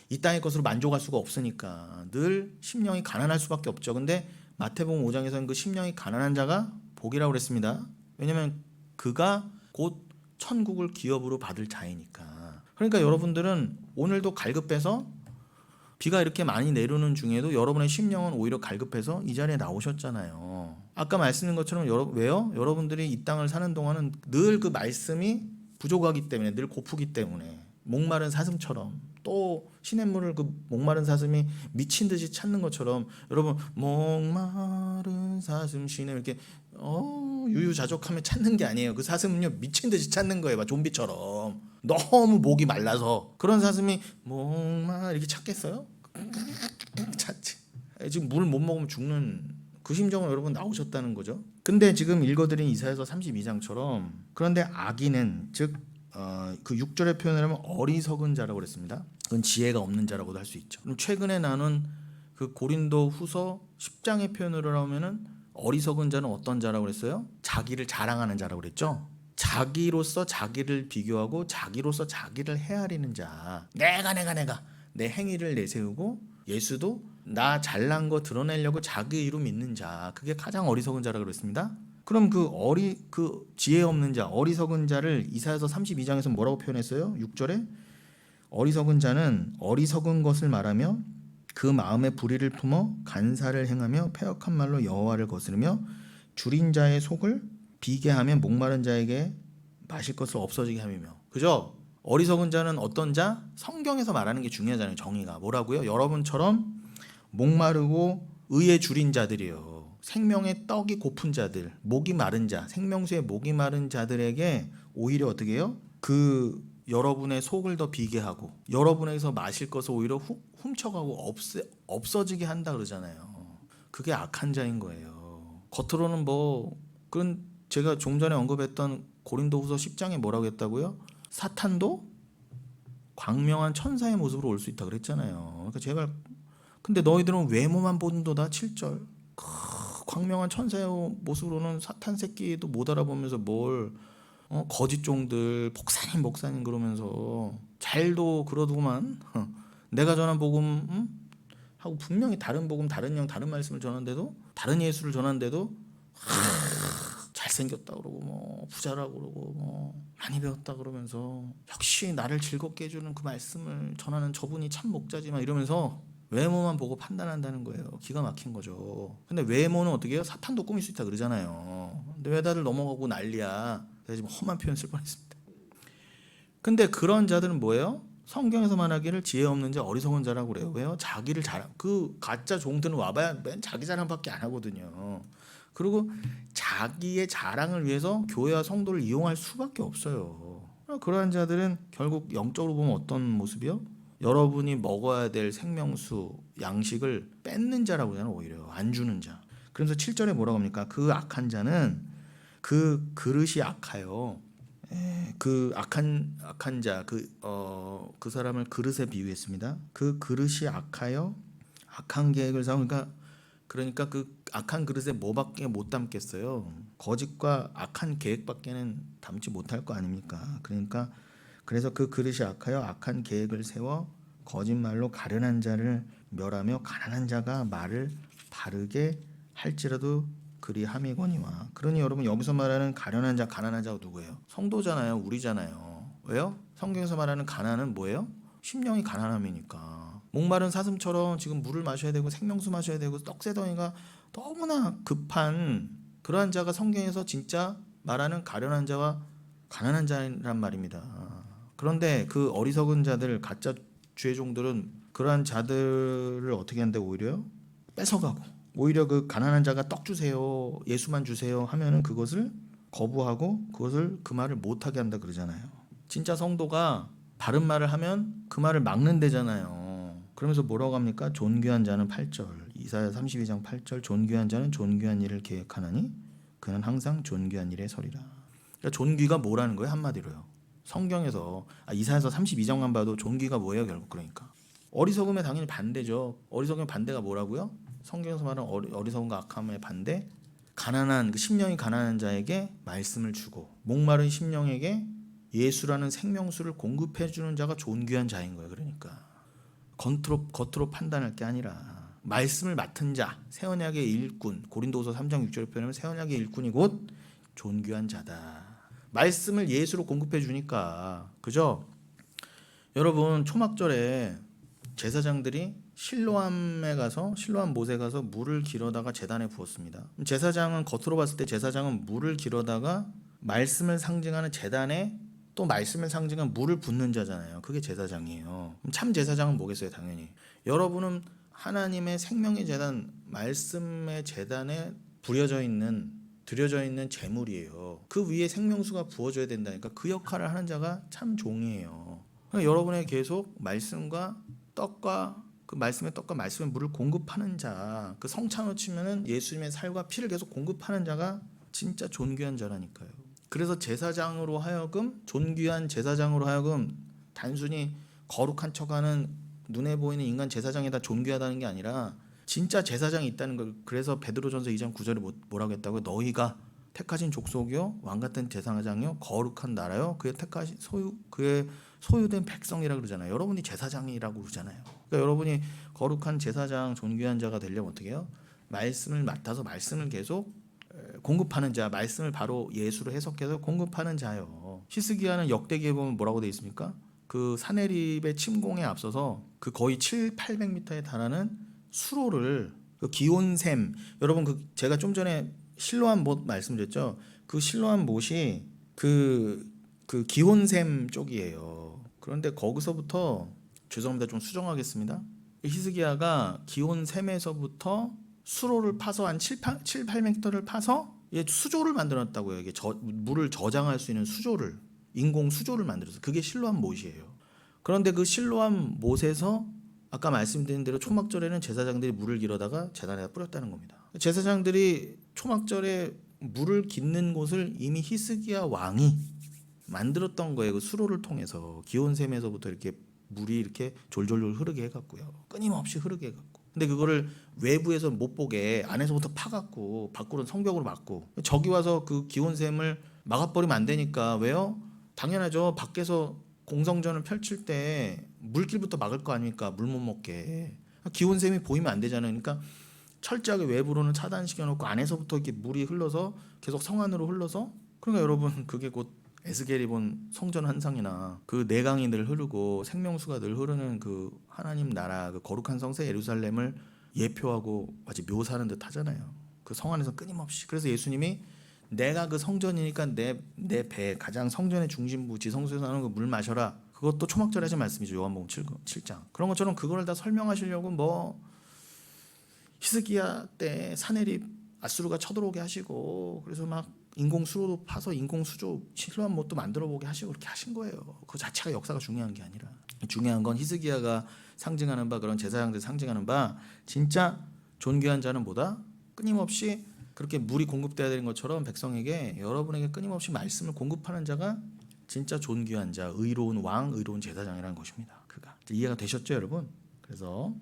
이 땅의 것으로 만족할 수가 없으니까 늘 심령이 가난할 수밖에 없죠. 근데 마태복음 5장에서는 그 심령이 가난한 자가 복이라고 그랬습니다. 왜냐면 그가 곧 천국을 기업으로 받을 자이니까. 그러니까 여러분들은 오늘도 갈급해서 비가 이렇게 많이 내리는 중에도 여러분의 심령은 오히려 갈급해서 이 자리에 나오셨잖아요. 아까 말씀드린 것처럼 왜요? 여러분들이 이 땅을 사는 동안은 늘 그 말씀이 부족하기 때문에, 늘 고프기 때문에, 목마른 사슴처럼, 또 시냇물을 그 목마른 사슴이 미친 듯이 찾는 것처럼, 여러분 목마른 사슴 시냇 이렇게 유유자적하며 찾는 게 아니에요. 그 사슴은요 미친 듯이 찾는 거예요. 막 좀비처럼 너무 목이 말라서. 그런 사슴이 목마 이렇게 찾겠어요? 찾지. 지금 물 못 먹으면 죽는 그 심정으로 여러분 나오셨다는 거죠. 근데 지금 읽어드린 이사야서 32장처럼 그런데 악인은 즉 그 6절의 표현을 하면 어리석은 자라고 그랬습니다. 그건 지혜가 없는 자라고도 할 수 있죠. 그럼 최근에 나눈 그 고린도 후서 10장의 표현으로 하면은 어리석은 자는 어떤 자라고 그랬어요? 자기를 자랑하는 자라고 그랬죠. 자기로서 자기를 비교하고 자기로서 자기를 헤아리는 자. 내가 내 행위를 내세우고 예수도 나 잘난 거 드러내려고 자기 의로 믿는 자. 그게 가장 어리석은 자라고 그랬습니다. 그럼 그 지혜 없는 자, 어리석은 자를 이사야서 32장에서 뭐라고 표현했어요? 6절에 어리석은 자는 어리석은 것을 말하며 그 마음에 불의를 품어 간사를 행하며 패역한 말로 여호와를 거스르며 줄인 자의 속을 비게 하며 목마른 자에게 마실 것을 없어지게 함이며. 그죠? 어리석은 자는 어떤 자? 성경에서 말하는 게 중요하잖아요. 정의가 뭐라고요? 여러분처럼 목마르고 의에 줄인 자들이요, 생명의 떡이 고픈 자들, 목이 마른 자, 생명수의 목이 마른 자들에게 오히려 어떻게 해요? 그 여러분의 속을 더 비게 하고 여러분에게서 마실 것을 오히려 훔쳐가고 없어지게 한다 그러잖아요. 그게 악한 자인 거예요. 겉으로는 그런 제가 좀 전에 언급했던 고린도후서 10장에 뭐라고 했다고요? 사탄도 광명한 천사의 모습으로 올 수 있다 그랬잖아요. 그러니까 제발, 근데 너희들은 외모만 보는도다. 7절 광명한 천사의 모습으로는 사탄 새끼도 못 알아보면서 뭘 거짓 종들 목사님 그러면서 잘도 그러더구만. 내가 전한 복음 하고 분명히 다른 복음, 다른 영, 다른 말씀을 전하는데도, 다른 예수를 전하는데도 잘생겼다 그러고 부자라고 그러고 많이 배웠다 그러면서 역시 나를 즐겁게 해주는 그 말씀을 전하는 저분이 참 목자지만 이러면서 외모만 보고 판단한다는 거예요. 기가 막힌 거죠. 근데 외모는 어떻게 해요? 사탄도 꾸밀 수 있다 그러잖아요. 근데 왜 다들 넘어가고 난리야. 제가 지금 험한 표현 쓸 뻔했습니다. 근데 그런 자들은 뭐예요? 성경에서 말하기를 지혜 없는 자, 어리석은 자라고 그래요. 왜요? 자기를 그 가짜 종들은 와봐야 맨 자기 자랑밖에 안 하거든요. 그리고 자기의 자랑을 위해서 교회와 성도를 이용할 수밖에 없어요. 그러한 자들은 결국 영적으로 보면 어떤 모습이요? 여러분이 먹어야 될 생명수, 양식을 뺏는 자라고 하잖아요. 오히려 안 주는 자. 그래서 7절에 뭐라고 합니까? 그 악한 자는 그 그릇이 악하여. 그 악한 자, 그 사람을 그릇에 비유했습니다. 그 그릇이 악하여 악한 계획을 세워. 그러니까 그 악한 그릇에 뭐밖에 못 담겠어요? 거짓과 악한 계획밖에는 담지 못할 거 아닙니까? 그래서 그 그릇이 악하여 악한 계획을 세워 거짓말로 가련한 자를 멸하며 가난한 자가 말을 바르게 할지라도 그리 함이거니와. 그러니 여러분, 여기서 말하는 가련한 자, 가난한 자가 누구예요? 성도잖아요. 우리잖아요. 왜요? 성경에서 말하는 가난은 뭐예요? 심령이 가난함이니까. 목마른 사슴처럼 지금 물을 마셔야 되고 생명수 마셔야 되고 떡새덩이가 너무나 급한 그러한 자가 성경에서 진짜 말하는 가련한 자와 가난한 자란 말입니다. 그런데 그 어리석은 자들, 가짜 주의종들은 그러한 자들을 어떻게 하는데 오히려 뺏어가고, 오히려 그 가난한 자가 떡 주세요, 예수만 주세요 하면은 그것을 거부하고 그것을 그 말을 못하게 한다 그러잖아요. 진짜 성도가 바른 말을 하면 그 말을 막는 데잖아요. 그러면서 뭐라고 합니까? 존귀한 자는 8절 이사야 32장 8절 존귀한 자는 존귀한 일을 계획하나니 그는 항상 존귀한 일에 서리라. 그러니까 존귀가 뭐라는 거예요? 한마디로요. 성경에서 이사야서 32장만 봐도 존귀가 뭐예요? 결국 그러니까 어리석음에 당연히 반대죠. 어리석음의 반대가 뭐라고요? 성경에서 말하는 어리석음과 악함의 반대, 가난한 심령이 가난한 자에게 말씀을 주고 목마른 심령에게 예수라는 생명수를 공급해 주는 자가 존귀한 자인 거예요. 그러니까 겉으로 판단할 게 아니라 말씀을 맡은 자, 새 언약의 일꾼, 고린도후서 3장 6절에 표현하면 새 언약의 일꾼이 곧 존귀한 자다. 말씀을 예수로 공급해 주니까, 그죠? 여러분 초막절에 제사장들이 실로암 못에 가서 물을 길어다가 제단에 부었습니다. 제사장은 겉으로 봤을 때 제사장은 물을 길어다가 말씀을 상징하는 제단에 또 말씀을 상징한 물을 붓는 자잖아요. 그게 제사장이에요. 참 제사장은 뭐겠어요? 당연히 여러분은 하나님의 생명의 제단, 말씀의 제단에 드려져 있는 제물이에요. 그 위에 생명수가 부어져야 된다니까 그 역할을 하는 자가 참 종이에요. 그러니까 여러분에게 계속 말씀과 떡과 그 말씀의 떡과 말씀의 물을 공급하는 자, 그 성찬으로 치면은 예수님의 살과 피를 계속 공급하는 자가 진짜 존귀한 자라니까요. 그래서 제사장으로 하여금 존귀한 제사장으로 하여금 단순히 거룩한 척하는 눈에 보이는 인간 제사장에다 존귀하다는 게 아니라 진짜 제사장이 있다는 걸. 그래서 베드로전서 2장 9절에 뭐라고 했다고요? 너희가 택하신 족속이요 왕 같은 제사장이요 거룩한 나라요 그의 택하신 그의 소유된 백성이라 그러잖아요. 여러분이 제사장이라고 그러잖아요. 그러니까 여러분이 거룩한 제사장 존귀한 자가 되려면 어떻게 해요? 말씀을 맡아서 말씀을 계속 공급하는 자, 말씀을 바로 예수로 해석해서 공급하는 자요. 히스기야는 역대기에 보면 뭐라고 되어 있습니까? 그 사내립의 침공에 앞서서 그 거의 800m에 달하는 수로를 그 기온샘, 여러분 제가 좀 전에 실로암 못 말씀드렸죠. 그 실로암 못이 그 기온샘 쪽이에요. 그런데 거기서부터 죄송합니다. 좀 수정하겠습니다. 히스기야가 기온샘에서부터 수로를 파서 한 8m를 파서 수조를 만들었다고요. 이게 물을 저장할 수 있는 수조를, 인공 수조를 만들어서 그게 실로암 못이에요. 그런데 그 실로암 못에서 아까 말씀드린 대로 초막절에는 제사장들이 물을 길어다가 제단에다 뿌렸다는 겁니다. 제사장들이 초막절에 물을 깃는 곳을 이미 히스기야 왕이 만들었던 거예요. 그 수로를 통해서 기온샘에서부터 이렇게 물이 이렇게 졸졸졸 흐르게 해갖고요. 끊임없이 흐르게 해갖고. 근데 그거를 외부에서 못 보게 안에서부터 파갖고 밖으로는 성벽으로 막고 저기 와서 그 기온샘을 막아버리면 안 되니까. 왜요? 당연하죠. 밖에서 공성전을 펼칠 때 물길부터 막을 거 아닙니까? 물 못 먹게. 기온샘이 보이면 안 되잖아요. 그러니까 철저하게 외부로는 차단시켜놓고 안에서부터 이렇게 물이 흘러서 계속 성 안으로 흘러서. 그러니까 여러분 그게 곧 에스겔이 본 성전 환상이나 그 내강이 늘 흐르고 생명수가 늘 흐르는 그 하나님 나라 그 거룩한 성세 예루살렘을 예표하고 마치 묘사하는 듯 하잖아요. 그 성 안에서 끊임없이. 그래서 예수님이 내가 그 성전이니까 내 배 가장 성전의 중심부 지성소에서 나오는 그 물 마셔라. 그것도 초막절에 하신 말씀이죠. 요한복음 7장. 그런 것처럼 그거를 다 설명하시려고 뭐 히스기야 때 사내립 아수르가 쳐들어오게 하시고 그래서 막 인공 수로도 파서 인공 수조 실로암 못도 만들어 보게 하시고 그렇게 하신 거예요. 그 자체가 역사가 중요한 게 아니라 중요한 건 히스기야가 상징하는 바 그런 제사장들 상징하는 바 진짜 존귀한 자는 뭐다? 끊임없이 그렇게 물이 공급돼야 되는 것처럼 백성에게 여러분에게 끊임없이 말씀을 공급하는 자가 진짜 존귀한 자, 의로운 왕, 의로운 제사장이라는 것입니다. 그가 이해가 되셨죠, 여러분? 그래서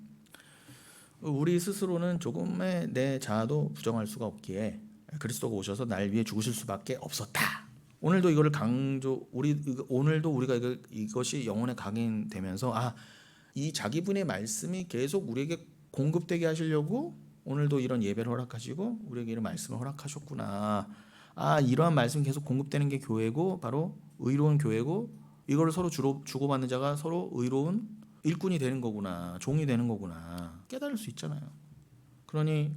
우리 스스로는 조금의 내 자아도 부정할 수가 없기에 그리스도가 오셔서 날 위해 죽으실 수밖에 없었다. 오늘도 이거를 오늘도 우리가 이것이 영혼에 각인되면서 이 자기분의 말씀이 계속 우리에게 공급되게 하시려고 오늘도 이런 예배를 허락하시고 우리에게 이런 말씀을 허락하셨구나. 이러한 말씀이 계속 공급되는 게 교회고 바로 의로운 교회고 이거를 서로 주고받는 자가 서로 의로운 일꾼이 되는 거구나. 종이 되는 거구나. 깨달을 수 있잖아요. 그러니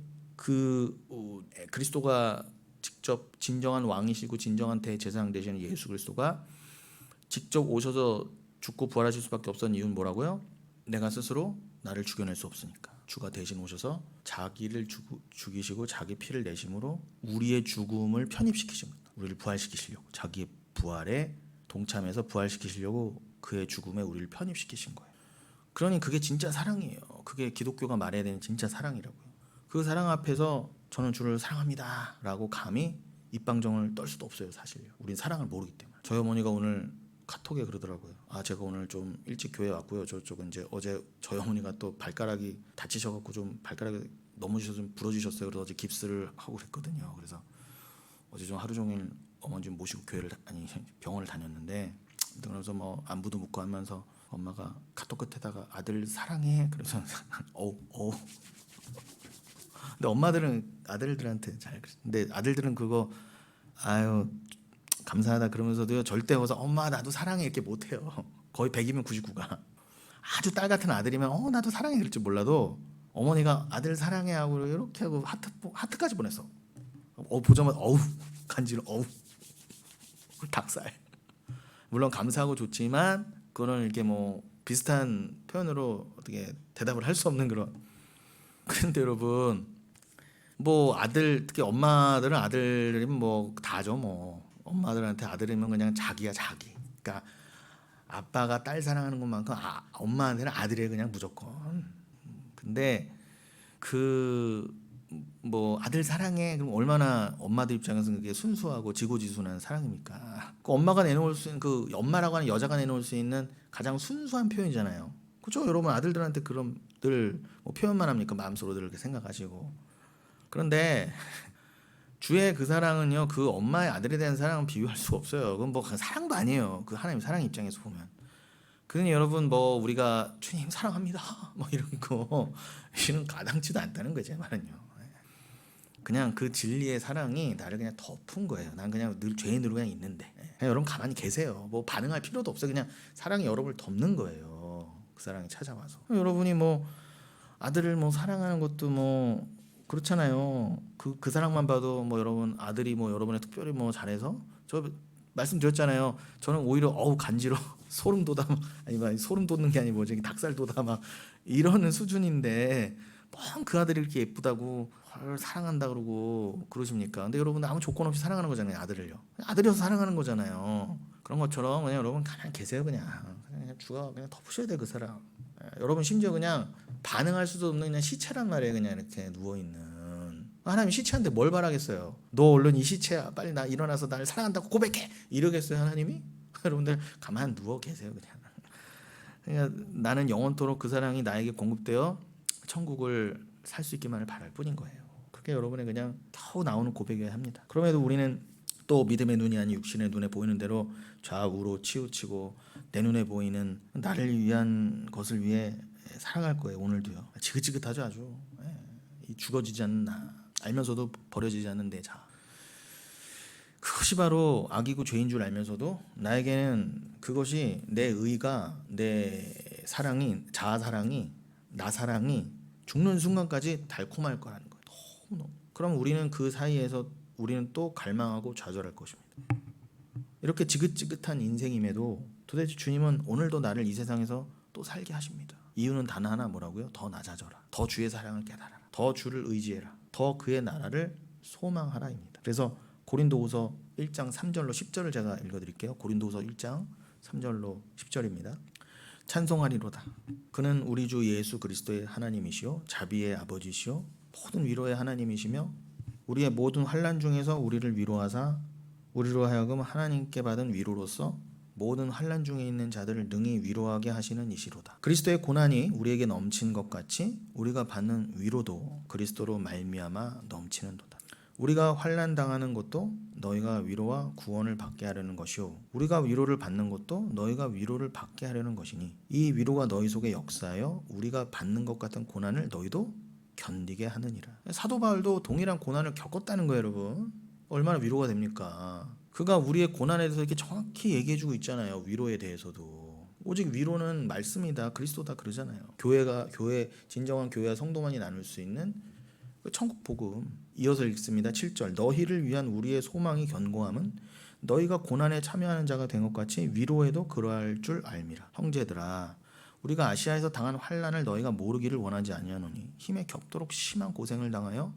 그리스도가 직접 진정한 왕이시고 진정한 대제사장 되시는 예수 그리스도가 직접 오셔서 죽고 부활하실 수밖에 없었던 이유는 뭐라고요? 내가 스스로 나를 죽여낼 수 없으니까. 주가 대신 오셔서 자기를 죽이시고 자기 피를 내심으로 우리의 죽음을 편입시키신 겁니다. 우리를 부활시키시려고. 자기의 부활에 동참해서 부활시키시려고 그의 죽음에 우리를 편입시키신 거예요. 그러니 그게 진짜 사랑이에요. 그게 기독교가 말해야 되는 진짜 사랑이라고요. 그 사랑 앞에서 저는 주를 사랑합니다 라고 감히 입방정을 떨 수도 없어요. 사실요. 우린 사랑을 모르기 때문에. 저희 어머니가 오늘 카톡에 그러더라고요. 제가 오늘 좀 일찍 교회 왔고요. 저쪽은 이제 어제 저희 어머니가 또 발가락이 다치셔갖고 좀 발가락이 넘어지셔서 좀 부러지셨어요. 그래서 어제 깁스를 하고 그랬거든요. 그래서 어제 좀 하루 종일 어머니 좀 모시고 병원을 다녔는데, 그래서 뭐 안부도 묻고 하면서 엄마가 카톡 끝에다가 아들 사랑해 그래서 어우. 근데 엄마들은 아들들한테 잘 그래. 근데 아들들은 그거 아유 감사하다 그러면서도요 절대 와서 엄마 나도 사랑해 이렇게 못해요. 거의 100이면 99가. 아주 딸 같은 아들이면 나도 사랑해 그럴 줄 몰라도 어머니가 아들 사랑해 하고 이렇게 하고 하트까지 보냈어. 보자마자 어우 간지러 어우 닭살. 물론 감사하고 좋지만 그거는 이렇게 뭐 비슷한 표현으로 어떻게 대답을 할 수 없는 그런. 그런데 여러분 뭐 아들 특히 엄마들은 아들이면 뭐 다죠. 뭐 엄마들한테 아들이면 그냥 자기야 자기. 그러니까 아빠가 딸 사랑하는 것만큼 엄마한테는 아들이 그냥 무조건. 근데 그 뭐 아들 사랑해 그럼 얼마나 엄마들 입장에서는 그게 순수하고 지고지순한 사랑입니까? 그 엄마가 내놓을 수 있는 그 엄마라고 하는 여자가 내놓을 수 있는 가장 순수한 표현이잖아요. 그렇죠? 여러분 아들들한테 그럼 늘 뭐 표현만 합니까? 마음속으로 늘 이렇게 생각하시고. 그런데 주의 그 사랑은요 그 엄마의 아들에 대한 사랑은 비교할 수가 없어요. 그건 뭐 사랑도 아니에요. 그 하나님 사랑 입장에서 보면. 그러니 여러분 뭐 우리가 주님 사랑합니다 뭐 이런 거 이런 가당치도 않다는 거죠. 말은요. 그냥 그 진리의 사랑이 나를 그냥 덮은 거예요. 난 그냥 늘 죄인으로 그냥 있는데 그냥 여러분 가만히 계세요. 뭐 반응할 필요도 없어요. 그냥 사랑이 여러분을 덮는 거예요. 그 사랑이 찾아와서. 여러분이 뭐 아들을 뭐 사랑하는 것도 뭐 그렇잖아요. 그 사랑만 봐도 뭐 여러분 아들이 뭐 여러분의 특별히 뭐 잘해서 저 말씀드렸잖아요. 저는 오히려 간지러 소름 돋아 아니 소름 돋는 게 아니고 저기 닭살 돋아 막 이러는 수준인데 뻥 그 아들이 이렇게 예쁘다고 사랑한다 그러고 그러십니까? 근데 여러분 아무 조건 없이 사랑하는 거잖아요. 아들을요. 아들이어서 사랑하는 거잖아요. 그런 것처럼 그냥 여러분 가만히 계세요. 그냥 주가 그냥 덮으셔야 돼 그 사람. 여러분 심지어 그냥 반응할 수도 없는 그냥 시체란 말이에요. 그냥 이렇게 누워 있는. 하나님 시체한테 뭘 바라겠어요? 너 얼른 이 시체야. 빨리 나 일어나서 나를 사랑한다고 고백해. 이러겠어요 하나님이? 여러분들 가만 누워 계세요 그냥. 그러니까 나는 영원토록 그 사랑이 나에게 공급되어 천국을 살 수 있기만을 바랄 뿐인 거예요. 그게 여러분의 그냥 겨우 나오는 고백이어야 합니다. 그럼에도 우리는 또 믿음의 눈이 아닌 육신의 눈에 보이는 대로 좌우로 치우치고 내 눈에 보이는 나를 위한 것을 위해 살아갈 거예요. 오늘도요. 지긋지긋하죠 아주. 이 죽어지지 않는 나 알면서도 버려지지 않는 내 자. 그것이 바로 악이고 죄인 줄 알면서도 나에게는 그것이 내 의가 내 사랑이 자아 사랑이 나 사랑이 죽는 순간까지 달콤할 거라는 거예요. 너무너무. 그럼 우리는 그 사이에서 우리는 또 갈망하고 좌절할 것입니다. 이렇게 지긋지긋한 인생임에도 도대체 주님은 오늘도 나를 이 세상에서 또 살게 하십니다. 이유는 단 하나 뭐라고요? 더 낮아져라. 더 주의 사랑을 깨달아라. 더 주를 의지해라. 더 그의 나라를 소망하라입니다. 그래서 고린도후서 1장 3절로 10절을 제가 읽어드릴게요. 고린도후서 1장 3절로 10절입니다. 찬송하리로다. 그는 우리 주 예수 그리스도의 하나님이시요 자비의 아버지시요 모든 위로의 하나님이시며 우리의 모든 환난 중에서 우리를 위로하사 우리로 하여금 하나님께 받은 위로로서 모든 환난 중에 있는 자들을 능히 위로하게 하시는 이시로다. 그리스도의 고난이 우리에게 넘친 것 같이 우리가 받는 위로도 그리스도로 말미암아 넘치는도다. 우리가 환난 당하는 것도 너희가 위로와 구원을 받게 하려는 것이요 우리가 위로를 받는 것도 너희가 위로를 받게 하려는 것이니 이 위로가 너희 속에 역사하여 우리가 받는 것 같은 고난을 너희도 견디게 하느니라. 사도 바울도 동일한 고난을 겪었다는 거예요. 여러분 얼마나 위로가 됩니까? 그가 우리의 고난에 대해서 이렇게 정확히 얘기해주고 있잖아요. 위로에 대해서도 오직 위로는 말씀이다 그리스도다 그러잖아요. 교회 진정한 교회와 성도만이 나눌 수 있는 천국 복음. 이어서 읽습니다. 7절 너희를 위한 우리의 소망이 견고함은 너희가 고난에 참여하는 자가 된 것 같이 위로에도 그러할 줄 알미라. 형제들아 우리가 아시아에서 당한 환난을 너희가 모르기를 원하지 아니하노니 힘에 겹도록 심한 고생을 당하여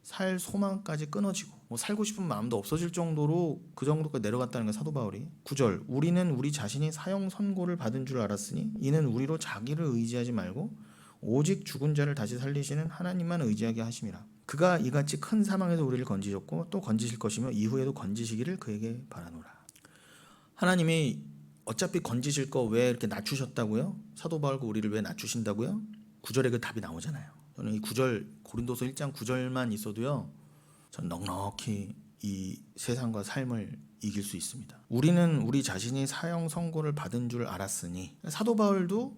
살 소망까지 끊어지고 뭐 살고 싶은 마음도 없어질 정도로 그 정도까지 내려갔다는 거예요. 사도 바울이. 9절 우리는 우리 자신이 사형 선고를 받은 줄 알았으니 이는 우리로 자기를 의지하지 말고 오직 죽은 자를 다시 살리시는 하나님만 의지하게 하심이라. 그가 이같이 큰 사망에서 우리를 건지셨고 또 건지실 것이며 이후에도 건지시기를 그에게 바라노라. 하나님이 어차피 건지실 거 왜 이렇게 낮추셨다고요? 사도 바울과 우리를 왜 낮추신다고요? 9절에 그 답이 나오잖아요. 저는 이 9절 고린도서 1장 9절만 있어도요. 전 넉넉히 이 세상과 삶을 이길 수 있습니다. 우리는 우리 자신이 사형 선고를 받은 줄 알았으니 사도 바울도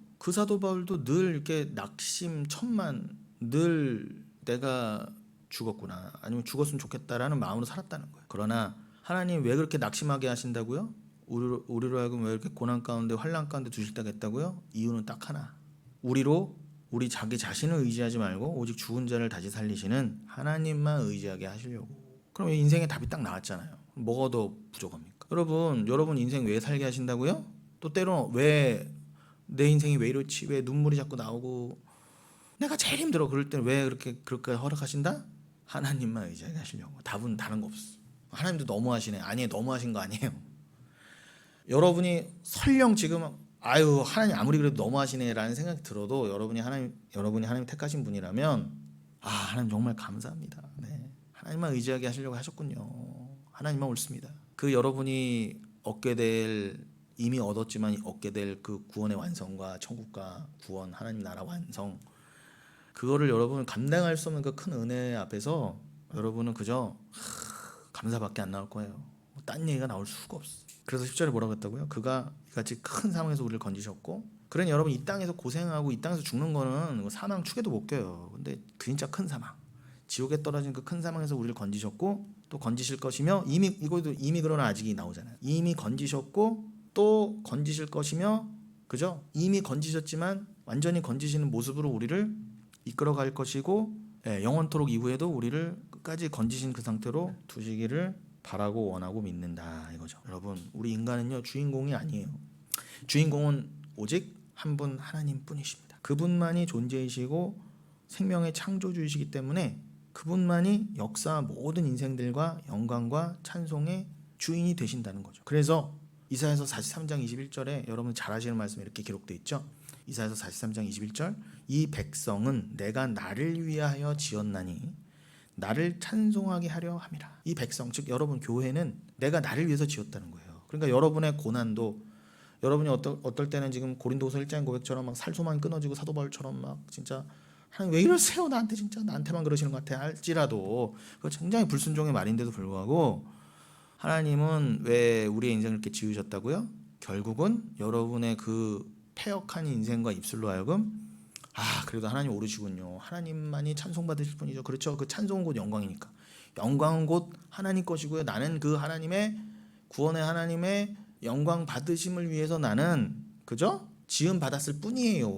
늘 이렇게 낙심천만 늘 내가 죽었구나 아니면 죽었으면 좋겠다라는 마음으로 살았다는 거예요. 그러나 하나님 왜 그렇게 낙심하게 하신다고요? 우리로 하여금 왜 이렇게 고난 가운데 환난 가운데 두실다고 했다고요? 이유는 딱 하나. 우리 자기 자신을 의지하지 말고 오직 죽은 자를 다시 살리시는 하나님만 의지하게 하시려고. 그럼 인생의 답이 딱 나왔잖아요. 뭐가 더 부족합니까? 여러분 인생 왜 살게 하신다고요? 또 때로는 왜 내 인생이 왜 이렇지? 왜 눈물이 자꾸 나오고 내가 제일 힘들어. 그럴 때는 왜 그렇게 허락하신다? 하나님만 의지하게 하시려고. 답은 다른 거 없어. 하나님도 너무하시네. 아니에요. 너무하신 거 아니에요. 여러분이 설령 지금 하나님 아무리 그래도 너무하시네라는 생각이 들어도 여러분이 하나님 택하신 분이라면 하나님 정말 감사합니다. 네. 하나님만 의지하게 하시려고 하셨군요. 하나님만 옳습니다. 그 여러분이 이미 얻었지만 얻게 될 그 구원의 완성과 천국과 구원, 하나님 나라 완성, 그거를 여러분은 감당할 수 없는 그 큰 은혜 앞에서 여러분은 그저 감사밖에 안 나올 거예요. 딴 얘기가 나올 수가 없어. 그래서 10절에 뭐라고 했다고요? 그가 이같이 큰 사망에서 우리를 건지셨고. 그러니 여러분 이 땅에서 고생하고 이 땅에서 죽는 거는 사망 축에도 못 껴요. 근데 진짜 큰 사망, 지옥에 떨어진 그 큰 사망에서 우리를 건지셨고 또 건지실 것이며 이미 그러나 아직이 나오잖아요. 이미 건지셨고 또 건지실 것이며, 그죠? 이미 건지셨지만 완전히 건지시는 모습으로 우리를 이끌어갈 것이고 영원토록 이후에도 우리를 끝까지 건지신 그 상태로 두시기를 바라고 원하고 믿는다 이거죠. 여러분 우리 인간은요 주인공이 아니에요. 주인공은 오직 한 분 하나님 뿐이십니다. 그분만이 존재이시고 생명의 창조주이시기 때문에 그분만이 역사 모든 인생들과 영광과 찬송의 주인이 되신다는 거죠. 그래서 이사야서 43장 21절에 여러분 잘 아시는 말씀이 이렇게 기록되어 있죠. 이사야서 43장 21절 이 백성은 내가 나를 위하여 지었나니 나를 찬송하게 하려 함이라. 이 백성 즉 여러분 교회는 내가 나를 위해서 지었다는 거예요. 그러니까 여러분의 고난도 여러분이 어떨 때는 지금 고린도서 1장 고백처럼 막 살소망이 끊어지고 사도 바울처럼 막 진짜 하나님 왜 이러세요 나한테 진짜 나한테만 그러시는 것 같아 할지라도 그거 굉장히 불순종의 말인데도 불구하고 하나님은 왜 우리의 인생을 이렇게 지으셨다고요? 결국은 여러분의 그 패역한 인생과 입술로 하여금 그래도 하나님 오르시군요. 하나님만이 찬송받으실 분이죠. 그렇죠. 그 찬송은 곧 영광이니까. 영광은 곧 하나님 것이고요. 나는 그 하나님의 구원의 하나님의 영광 받으심을 위해서 나는 그죠? 지음 받았을 뿐이에요.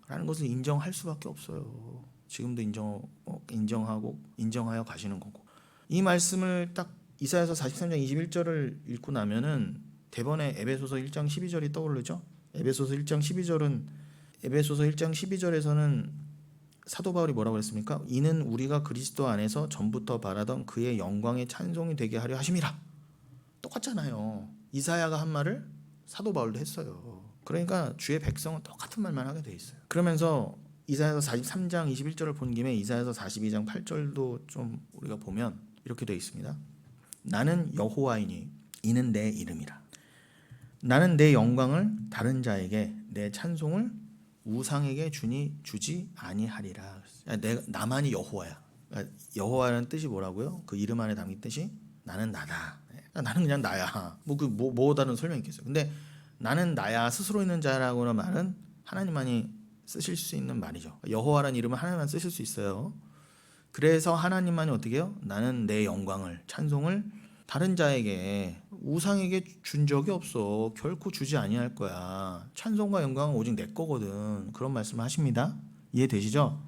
라는 것을 인정할 수밖에 없어요. 지금도 인정하여 가시는 거고. 이 말씀을 딱 이사야서 43장 21절을 읽고 나면은 대번에 에베소서 1장 12절이 떠오르죠. 에베소서 1장 12절에서는 사도 바울이 뭐라고 했습니까? 이는 우리가 그리스도 안에서 전부터 바라던 그의 영광의 찬송이 되게 하려 하심이라. 똑같잖아요. 이사야가 한 말을 사도 바울도 했어요. 그러니까 주의 백성은 똑같은 말만 하게 돼 있어요. 그러면서 이사야서 43장 21절을 본 김에 이사야서 42장 8절도 좀 우리가 보면 이렇게 되어 있습니다. 나는 여호와이니 이는 내 이름이라. 나는 내 영광을 다른 자에게 내 찬송을 우상에게 주지 아니하리라. 나만이 여호와야. 여호와라는 뜻이 뭐라고요? 그 이름 안에 담긴 뜻이 나는 나다. 나는 그냥 나야. 뭐 다른 설명이 있겠어요. 근데 나는 나야 스스로 있는 자라고는 말은 하나님만이 쓰실 수 있는 말이죠. 여호와라는 이름은 하나님만 쓰실 수 있어요. 그래서 하나님만이 어떻게 해요? 나는 내 영광을 찬송을 다른 자에게 우상에게 준 적이 없어. 결코 주지 아니할 거야. 찬송과 영광은 오직 내 거거든. 그런 말씀을 하십니다. 이해되시죠?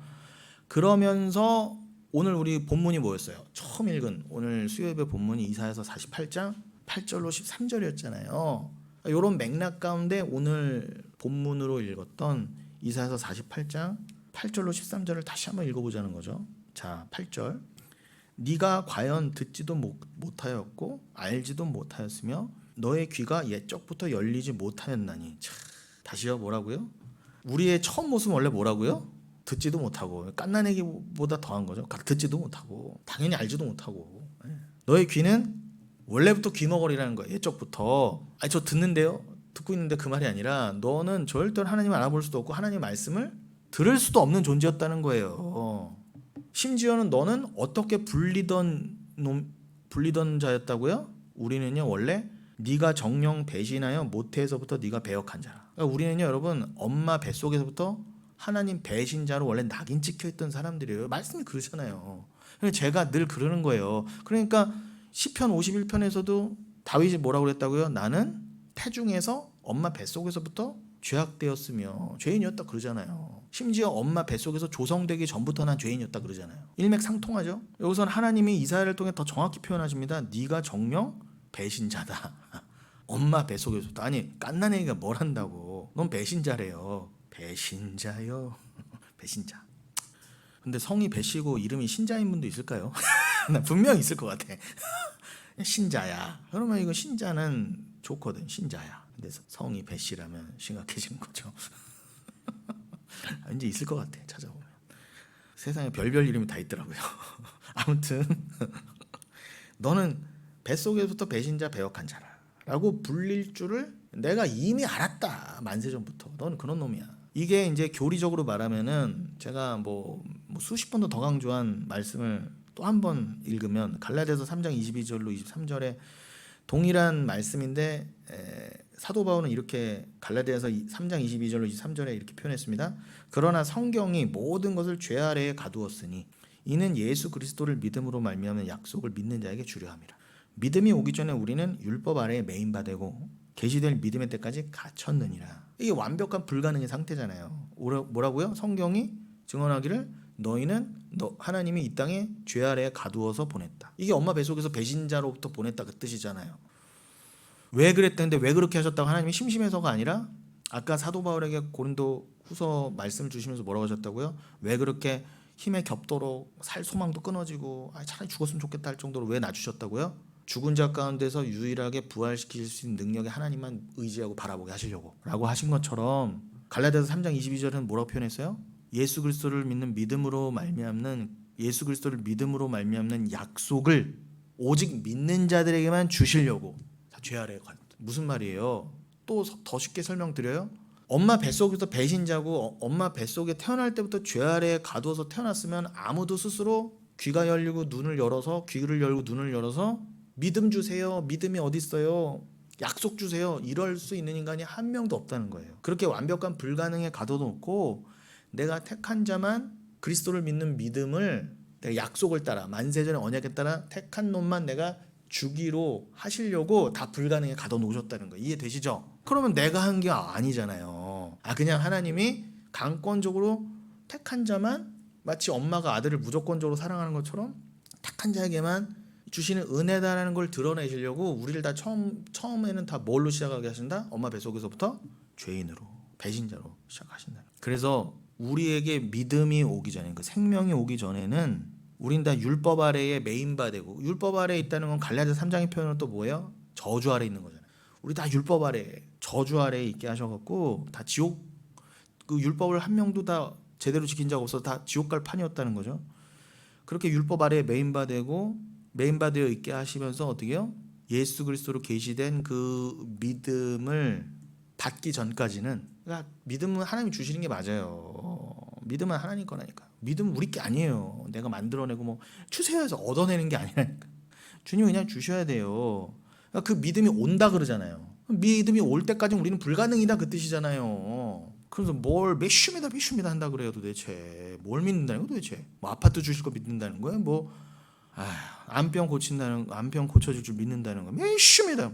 그러면서 오늘 우리 본문이 뭐였어요? 처음 읽은 오늘 수요예배 본문이 이사야서 48장 8절로 13절이었잖아요. 이런 맥락 가운데 오늘 본문으로 읽었던 이사야서 48장 8절로 13절을 다시 한번 읽어보자는 거죠. 자, 8절 네가 과연 듣지도 못하였고 알지도 못하였으며 너의 귀가 옛적부터 열리지 못하였나니. 참, 다시요. 뭐라고요? 우리의 처음 모습은 원래 뭐라고요? 듣지도 못하고 갓난애기보다 더한 거죠. 듣지도 못하고 당연히 알지도 못하고. 너의 귀는 원래부터 귀머거리라는 거예요. 옛적부터. 아니 저 듣는데요. 듣고 있는데 그 말이 아니라 너는 절대로 하나님을 알아볼 수도 없고 하나님의 말씀을 들을 수도 없는 존재였다는 거예요. 심지어는 너는 어떻게 불리던 자였다고요? 우리는요 원래 네가 정령 배신하여 모태에서부터 네가 배역한 자라. 그러니까 우리는요 여러분 엄마 뱃속에서부터 하나님 배신자로 원래 낙인 찍혀있던 사람들이에요. 말씀이 그러잖아요. 제가 늘 그러는 거예요. 그러니까 시편 51편에서도 다윗이 뭐라고 그랬다고요? 나는 태중에서 엄마 뱃속에서부터 죄악되었으며 죄인이었다 그러잖아요. 심지어 엄마 뱃속에서 조성되기 전부터 난 죄인이었다 그러잖아요. 일맥상통하죠. 여기서는 하나님이 이사야를 통해 더 정확히 표현하십니다. 네가 정령 배신자다. 엄마 뱃속에서부터. 아니 갓난애기가 뭘 한다고. 넌 배신자래요. 배신자요. 배신자. 근데 성이 배시고 이름이 신자인 분도 있을까요? 나 분명 있을 것 같아. 신자야. 그러면 이거 신자는 좋거든. 신자야. 근데 성이 배씨라면 심각해지는 거죠. 왠지 있을 것 같아. 찾아보면. 세상에 별별 이름이 다 있더라고요. 아무튼 너는 뱃속에서부터 배신자 배역한 자라 라고 불릴 줄을 내가 이미 알았다. 만세전부터. 너는 그런 놈이야. 이게 이제 교리적으로 말하면은 제가 뭐 수십 번도 더 강조한 말씀을 또 한 번 읽으면 갈라디아서 3장 22절로 23절에 동일한 말씀인데 사도 바울은 이렇게 갈라디아서 3장 22절로 23절에 이렇게 표현했습니다. 그러나 성경이 모든 것을 죄 아래에 가두었으니 이는 예수 그리스도를 믿음으로 말미암은 약속을 믿는 자에게 주려 함이라. 믿음이 오기 전에 우리는 율법 아래에 매인바되고 계시될 믿음의 때까지 갇혔느니라. 이게 완벽한 불가능의 상태잖아요. 뭐라고요? 성경이 증언하기를 너희는 하나님이 이 땅에 죄 아래에 가두어서 보냈다. 이게 엄마 뱃속에서 배신자로부터 보냈다 그 뜻이잖아요. 왜 그랬다는데 왜 그렇게 하셨다고 하나님이 심심해서가 아니라 아까 사도 바울에게 고린도 후서 말씀을 주시면서 뭐라고 하셨다고요? 왜 그렇게 힘에 겹도록 살 소망도 끊어지고 차라리 죽었으면 좋겠다 할 정도로 왜 낮추셨다고요? 죽은 자 가운데서 유일하게 부활시킬 수 있는 능력의 하나님만 의지하고 바라보게 하시려고 라고 하신 것처럼 갈라디아서 3장 22절은 뭐라고 표현했어요? 예수 그리스도를 믿는 믿음으로 말미암는 약속을 오직 믿는 자들에게만 주시려고. 죄 아래에 무슨 말이에요? 또 더 쉽게 설명드려요. 엄마 뱃속에서 배신자고 엄마 뱃속에 태어날 때부터 죄 아래에 가두어서 태어났으면 아무도 스스로 귀가 열리고 눈을 열어서 귀를 열고 눈을 열어서 믿음 주세요. 믿음이 어디 있어요? 약속 주세요. 이럴 수 있는 인간이 한 명도 없다는 거예요. 그렇게 완벽한 불가능에 가둬놓고 내가 택한 자만 그리스도를 믿는 믿음을 내가 약속을 따라 만세전의 언약에 따라 택한 놈만 내가 주기로 하시려고 다 불가능에 가둬놓으셨다는 거예요. 이해되시죠? 그러면 내가 한 게 아니잖아요. 그냥 하나님이 강권적으로 택한 자만 마치 엄마가 아들을 무조건적으로 사랑하는 것처럼 택한 자에게만 주시는 은혜다라는 걸 드러내시려고 우리를 다 처음에는 다 뭘로 시작하게 하신다? 엄마 뱃속에서부터 죄인으로 배신자로 시작하신다. 그래서 우리에게 믿음이 오기 전에 그 생명이 오기 전에는 우린 다 율법 아래에 매인바되고 율법 아래에 있다는 건 갈라디아 3장의 표현은 또 뭐예요? 저주 아래에 있는 거잖아요. 우리 다 율법 아래 저주 아래에 있게 하셔갖고 다 지옥 그 율법을 한 명도 다 제대로 지킨 자가 없어서 다 지옥 갈 판이었다는 거죠. 그렇게 율법 아래에 매인바되어 있게 하시면서 어떻게 해요? 예수 그리스도로 계시된 그 믿음을 받기 전까지는 그러니까 믿음은 하나님이 주시는 게 맞아요. 믿음은 하나님 거라니까. 믿음은 우리 게 아니에요. 내가 만들어내고 뭐 주세요 해서 얻어내는 게 아니라니까. 주님이 그냥 주셔야 돼요. 그러니까 그 믿음이 온다 그러잖아요. 믿음이 올 때까지 우리는 불가능이다 그 뜻이잖아요. 그래서 뭘 메슈미다 한다 그래요 도대체. 뭘 믿는다는 거 도대체. 뭐 아파트 주실 거 믿는다는 거예요? 뭐 암병 고쳐줄 줄 믿는다는 거 메슈미다.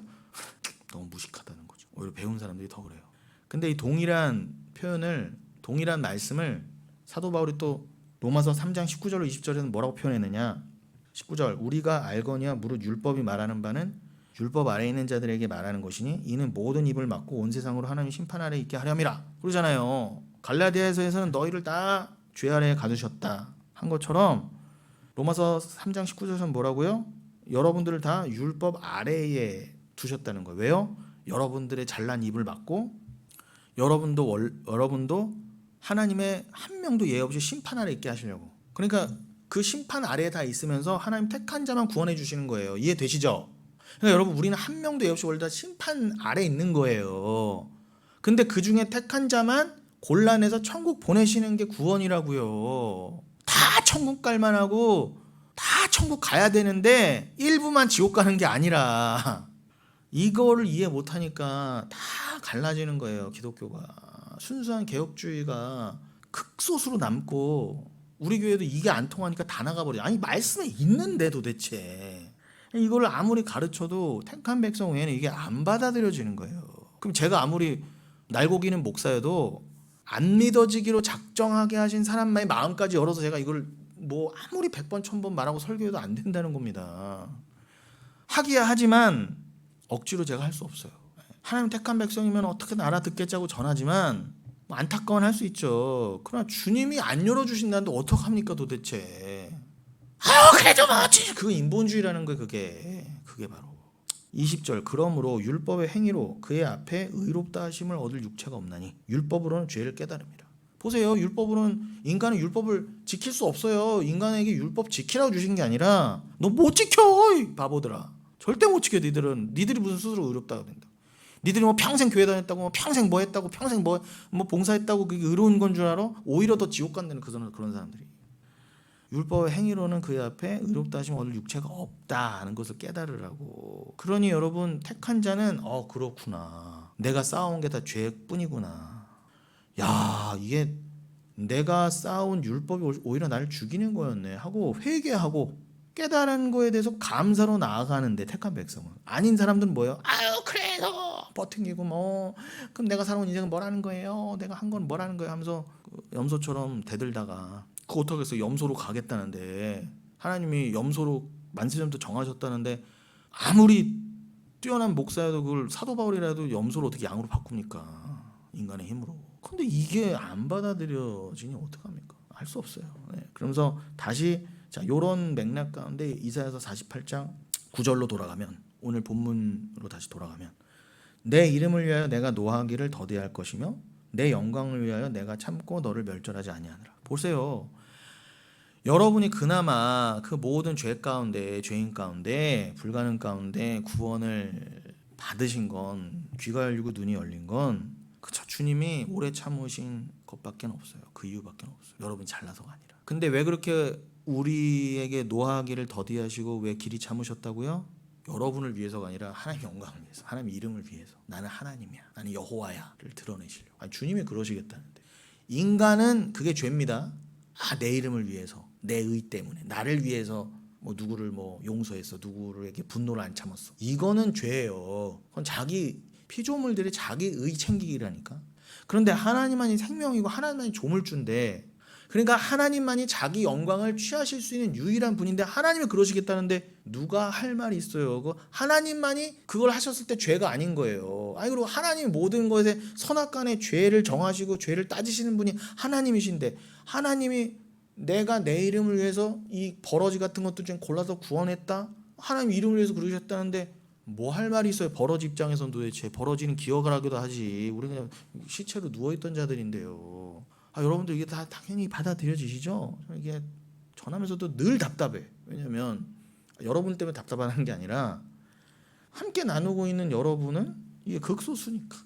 너무 무식하다는 거죠. 오히려 배운 사람들이 더 그래요. 근데 이 동일한 말씀을 사도 바울이 또 로마서 3장 19절로 20절에는 뭐라고 표현했느냐? 19절 우리가 알거니와 무릇 율법이 말하는 바는 율법 아래에 있는 자들에게 말하는 것이니 이는 모든 입을 막고 온 세상으로 하나님의 심판 아래에 있게 하렴이라 그러잖아요. 갈라디아에서는 너희를 다 죄 아래에 가두셨다 한 것처럼 로마서 3장 19절에서는 뭐라고요? 여러분들을 다 율법 아래에 두셨다는 거예요. 왜요? 여러분들의 잘난 입을 막고 여러분도 하나님의 한 명도 예 없이 심판 아래 있게 하시려고. 그러니까 그 심판 아래에 다 있으면서 하나님 택한 자만 구원해 주시는 거예요. 이해되시죠? 그러니까 여러분 우리는 한 명도 예 없이 원래 다 심판 아래 있는 거예요. 근데 그 중에 택한 자만 골라내서 천국 보내시는 게 구원이라고요. 다 천국 갈만 하고 다 천국 가야 되는데 일부만 지옥 가는 게 아니라 이거를 이해 못하니까 다 갈라지는 거예요. 기독교가 순수한 개혁주의가 극소수로 남고 우리 교회도 이게 안 통하니까 다 나가버려. 아니 말씀에 있는데 도대체 이걸 아무리 가르쳐도 택한 백성 외에는 이게 안 받아들여지는 거예요. 그럼 제가 아무리 날고기는 목사여도 안 믿어지기로 작정하게 하신 사람만의 마음까지 열어서 제가 이걸 뭐 아무리 100번 1000번 말하고 설교해도 안 된다는 겁니다. 하기야 하지만 억지로 제가 할 수 없어요. 하나님 택한 백성이면 어떻게든 알아듣겠자고 전하지만 뭐 안타까운 할 수 있죠. 그러나 주님이 안 열어주신다는데 어떡합니까 도대체. 그래도 뭐지. 그거 인본주의라는 거예요. 그게 바로 20절 그러므로 율법의 행위로 그의 앞에 의롭다 하심을 얻을 육체가 없나니 율법으로는 죄를 깨달음이라. 보세요. 율법으로는 인간은 율법을 지킬 수 없어요. 인간에게 율법 지키라고 주신 게 아니라 너 못 지켜 이 바보들아. 절대 못 지켜. 니들이 무슨 스스로 의롭다고 된다. 니들이 뭐 평생 교회 다녔다고 뭐 평생 뭐 했다고 평생 뭐 봉사했다고 그게 의로운 건 줄 알아? 오히려 더 지옥 간다는 그런 사람들이. 율법의 행위로는 그의 앞에 의롭다 하심 얻을 육체가 없다 하는 것을 깨달으라고. 그러니 여러분 택한 자는 그렇구나. 내가 쌓아온 게 다 죄뿐이구나. 야 이게 내가 쌓아온 율법이 오히려 나를 죽이는 거였네 하고 회개하고 깨달은 거에 대해서 감사로 나아가는데 택한 백성은. 아닌 사람들은 뭐예요? 그래서 버팅기고 뭐 그럼 내가 살아온 인생은 뭐라는 거예요? 내가 한 건 뭐라는 거예요? 하면서 염소처럼 대들다가 그거 어떡하겠어. 염소로 가겠다는데 하나님이 염소로 만세전도 정하셨다는데 아무리 뛰어난 목사여도 그걸 사도 바울이라도 염소로 어떻게 양으로 바꿉니까? 인간의 힘으로. 근데 이게 안 받아들여지니 어떡합니까? 할 수 없어요. 네. 그러면서 다시 자 요런 맥락 가운데 이사야서 48장 9절로 돌아가면 오늘 본문으로 다시 돌아가면 내 이름을 위하여 내가 노하기를 더디할 것이며 내 영광을 위하여 내가 참고 너를 멸절하지 아니하노라. 보세요. 여러분이 그나마 그 모든 죄인 가운데 불가능 가운데 구원을 받으신 건 귀가 열리고 눈이 열린 건 그쵸 주님이 오래 참으신 것밖에 없어요. 그 이유밖에 없어요. 여러분이 잘나서가 아니라. 근데 왜 그렇게 우리에게 노하기를 더디하시고 왜 길이 참으셨다고요? 여러분을 위해서가 아니라 하나님의 영광을 위해서, 하나님의 이름을 위해서. 나는 하나님이야, 나는 여호와야를 드러내시려고. 아니, 주님이 그러시겠다는데. 인간은 그게 죄입니다. 내 이름을 위해서, 내 의 때문에, 나를 위해서 뭐 누구를 뭐 용서했어, 누구에게 분노를 안 참았어. 이거는 죄예요. 그건 자기 피조물들이 자기 의 챙기기라니까. 그런데 하나님만이 생명이고 하나님만이 조물주인데, 그러니까 하나님만이 자기 영광을 취하실 수 있는 유일한 분인데 하나님이 그러시겠다는데 누가 할 말이 있어요? 하나님만이 그걸 하셨을 때 죄가 아닌 거예요. 그리고 하나님이 모든 것에 선악간의 죄를 정하시고 죄를 따지시는 분이 하나님이신데 하나님이 내가 내 이름을 위해서 이 버러지 같은 것도 좀 골라서 구원했다? 하나님 이름을 위해서 그러셨다는데 뭐 할 말이 있어요? 버러지 입장에서는 도대체. 버러지는 기억을 하기도 하지. 우리는 그냥 시체로 누워있던 자들인데요. 여러분들 이게 다 당연히 받아들여지시죠? 이게 전하면서도 늘 답답해. 왜냐면 여러분 때문에 답답하는 게 아니라 함께 나누고 있는 여러분은 이게 극소수니까.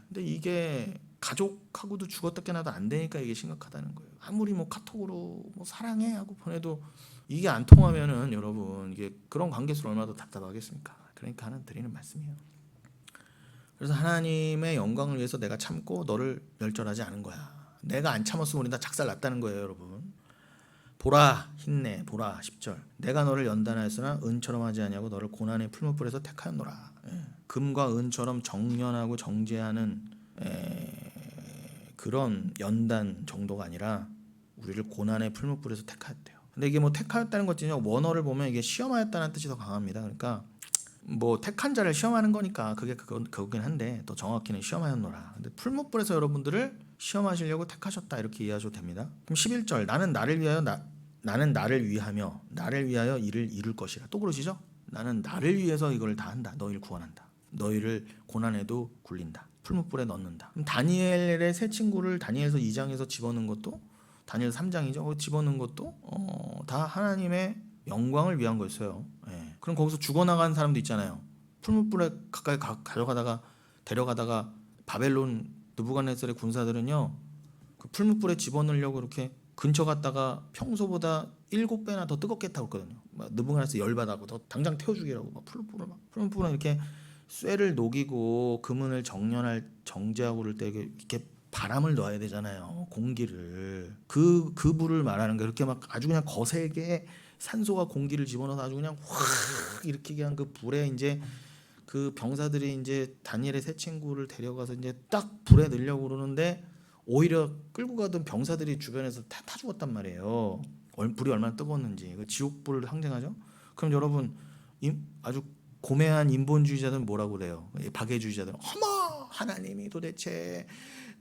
근데 이게 가족하고도 죽었다 깨나도 안 되니까 이게 심각하다는 거예요. 아무리 뭐 카톡으로 뭐 사랑해 하고 보내도 이게 안 통하면은 여러분 이게 그런 관계에서 얼마나 더 답답하겠습니까? 그러니까 하나님 드리는 말씀이에요. 그래서 하나님의 영광을 위해서 내가 참고 너를 멸절하지 않은 거야. 내가 안 참았으면 우린 다 작살났다는 거예요, 여러분. 보라, 힘내, 보라, 10절. 내가 너를 연단하였으나 은처럼 하지 아니하고 너를 고난의 풀무불에서 택하였노라. 금과 은처럼 정련하고 정제하는 그런 연단 정도가 아니라 우리를 고난의 풀무불에서 택하였대요. 근데 이게 뭐 택하였다는 것이 원어를 보면 이게 시험하였다는 뜻이 더 강합니다. 그러니까 뭐 택한 자를 시험하는 거니까 그거긴 한데 또 정확히는 시험하였노라. 근데 풀무불에서 여러분들을 시험하시려고 택하셨다 이렇게 이해하셔도 됩니다. 그럼 11절 나는 나를 위하여 나는 나를 위하며 나를 위하여 이를 이룰 것이라. 또 그러시죠? 나는 나를 위해서 이걸 다 한다. 너희를 구원한다. 너희를 고난에도 굴린다. 풀무불에 넣는다. 그럼 다니엘의 세 친구를 다니엘서 2장에서 집어넣은 것도, 다니엘 3장이죠. 집어넣은 것도 다 하나님의 영광을 위한 거였어요. 예. 그럼 거기서 죽어나간 사람도 있잖아요. 풀무불에 가까이 가져가다가 데려가다가 바벨론 느부갓네살의 군사들은요, 그 풀무불에 집어넣으려고 이렇게 근처 갔다가 평소보다 7배나 더 뜨겁겠다고 했거든요. 막 느부갓네살 열받아고 더 당장 태워주기라고 막 풀무불은 이렇게 쇠를 녹이고 금은을 정제하고 그럴 때 이렇게 바람을 넣어야 되잖아요. 공기를. 그 불을 말하는 게 그렇게 막 아주 그냥 거세게 산소가 공기를 집어넣어서 아주 그냥 확 일으키게 한 그 불에 이제 그 병사들이 이제 다니엘의 세 친구를 데려가서 이제 딱 불에 넣으려고 그러는데 오히려 끌고 가던 병사들이 주변에서 다 죽었단 말이에요. 불이 얼마나 뜨거웠는지. 그 지옥불을 상징하죠. 그럼 여러분 아주 고매한 인본주의자들은 뭐라고 그래요? 박애주의자들은 어머 하나님이 도대체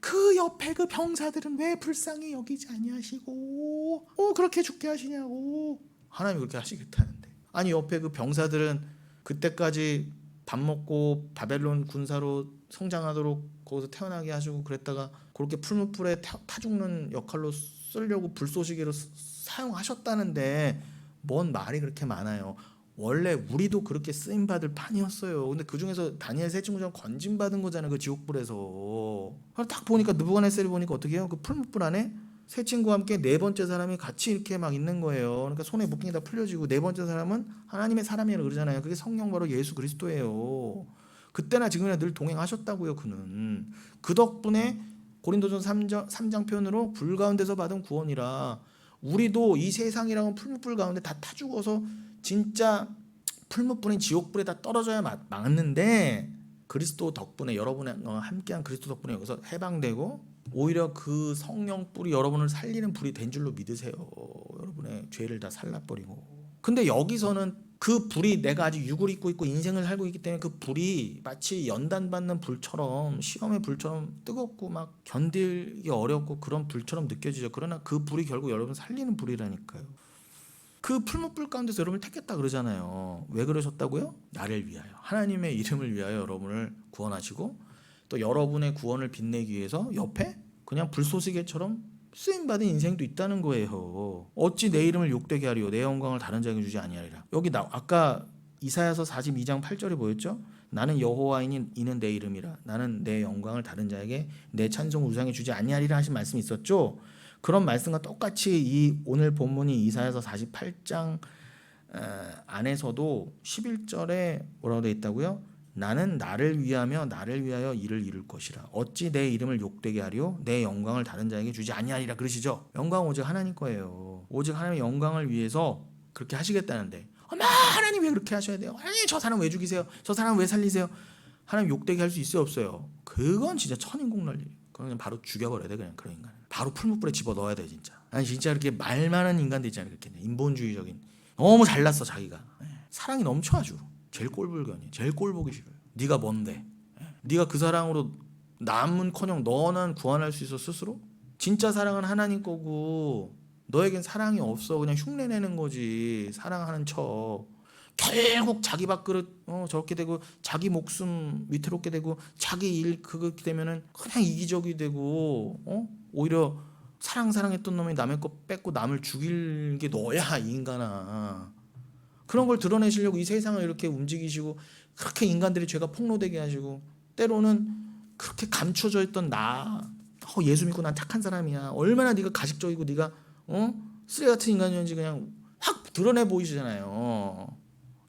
그 옆에 그 병사들은 왜 불쌍히 여기지 아니하시고 그렇게 죽게 하시냐고. 하나님이 그렇게 하시겠다는데, 아니 옆에 그 병사들은 그때까지 밥 먹고 바벨론 군사로 성장하도록 거기서 태어나게 하시고 그랬다가 그렇게 풀무불에 타 죽는 역할로 쓰려고 불쏘시개로 사용하셨다는데 뭔 말이 그렇게 많아요. 원래 우리도 그렇게 쓰임받을 판이었어요. 근데 그 중에서 다니엘 세 친구처럼 건진받은 거잖아요. 그 지옥불에서. 딱 보니까 느부갓네살이 보니까 어떻게 해요? 그 풀무불 안에 세 친구와 함께 네 번째 사람이 같이 이렇게 막 있는 거예요. 그러니까 손에 묶인 게 다 풀려지고 네 번째 사람은 하나님의 사람이라고 그러잖아요. 그게 성령 바로 예수 그리스도예요. 그때나 지금이나 늘 동행하셨다고요. 그는 그 덕분에 고린도전서 3장 표현으로 불 가운데서 받은 구원이라 우리도 이 세상이라는 풀무불 가운데 다 타 죽어서 진짜 풀무불인 지옥불에 다 떨어져야 맞는데 그리스도 덕분에 여러분의 함께한 그리스도 덕분에 여기서 해방되고 오히려 그 성령 불이 여러분을 살리는 불이 된 줄로 믿으세요. 여러분의 죄를 다 살라버리고. 근데 여기서는 그 불이 내가 아직 육을 입고 있고 인생을 살고 있기 때문에 그 불이 마치 연단받는 불처럼 시험의 불처럼 뜨겁고 막 견디기 어렵고 그런 불처럼 느껴지죠. 그러나 그 불이 결국 여러분 살리는 불이라니까요. 그 풀무불 가운데서 여러분을 택했다 그러잖아요. 왜 그러셨다고요? 나를 위하여, 하나님의 이름을 위하여 여러분을 구원하시고 또 여러분의 구원을 빛내기 위해서 옆에 그냥 불쏘시개처럼 쓰임받은 인생도 있다는 거예요. 어찌 내 이름을 욕되게 하리요 내 영광을 다른 자에게 주지 아니하리라. 여기 아까 이사야서 42장 8절에 보였죠? 나는 여호와이니 이는 내 이름이라. 나는 내 영광을 다른 자에게 내 찬송을 우상에 주지 아니하리라 하신 말씀이 있었죠. 그런 말씀과 똑같이 이 오늘 본문이 이사야서 48장 안에서도 11절에 뭐라고 되어 있다고요? 나는 나를 위하며 나를 위하여 이를 이룰 것이라. 어찌 내 이름을 욕되게 하리요 내 영광을 다른 자에게 주지 아니하리라 그러시죠. 영광은 오직 하나님 거예요. 오직 하나님의 영광을 위해서 그렇게 하시겠다는데 어머 하나님 왜 그렇게 하셔야 돼요? 하나님 저 사람 왜 죽이세요? 저 사람 왜 살리세요? 하나님 욕되게 할 수 있어요 없어요? 그건 진짜 천인공날 일이에요. 그냥 바로 죽여버려야 돼. 그냥 그런 인간 바로 풀무불에 집어넣어야 돼 진짜. 아니 진짜 이렇게 말 많은 인간들 있잖아요. 그렇게 인본주의적인 너무 잘났어 자기가. 사랑이 넘쳐 아주. 제일 꼴불견이, 제일 꼴보기 싫어요. 네가 뭔데? 네가 그 사랑으로 남은커녕 너는 구원할 수 있어 스스로? 진짜 사랑은 하나님 거고 너에겐 사랑이 없어. 그냥 흉내내는 거지. 사랑하는 척. 결국 자기 밥그릇 저렇게 되고 자기 목숨 위태롭게 되고 자기 일 그렇게 되면은 그냥 이기적이 되고 오히려 사랑했던 놈이 남의 거 뺏고 남을 죽일 게 너야 이 인간아. 그런 걸 드러내시려고 이 세상을 이렇게 움직이시고 그렇게 인간들이 죄가 폭로되게 하시고 때로는 그렇게 감춰져 있던 나 예수 믿고 난 착한 사람이야 얼마나 네가 가식적이고 네가 쓰레기 같은 인간이었는지 그냥 확 드러내 보이시잖아요.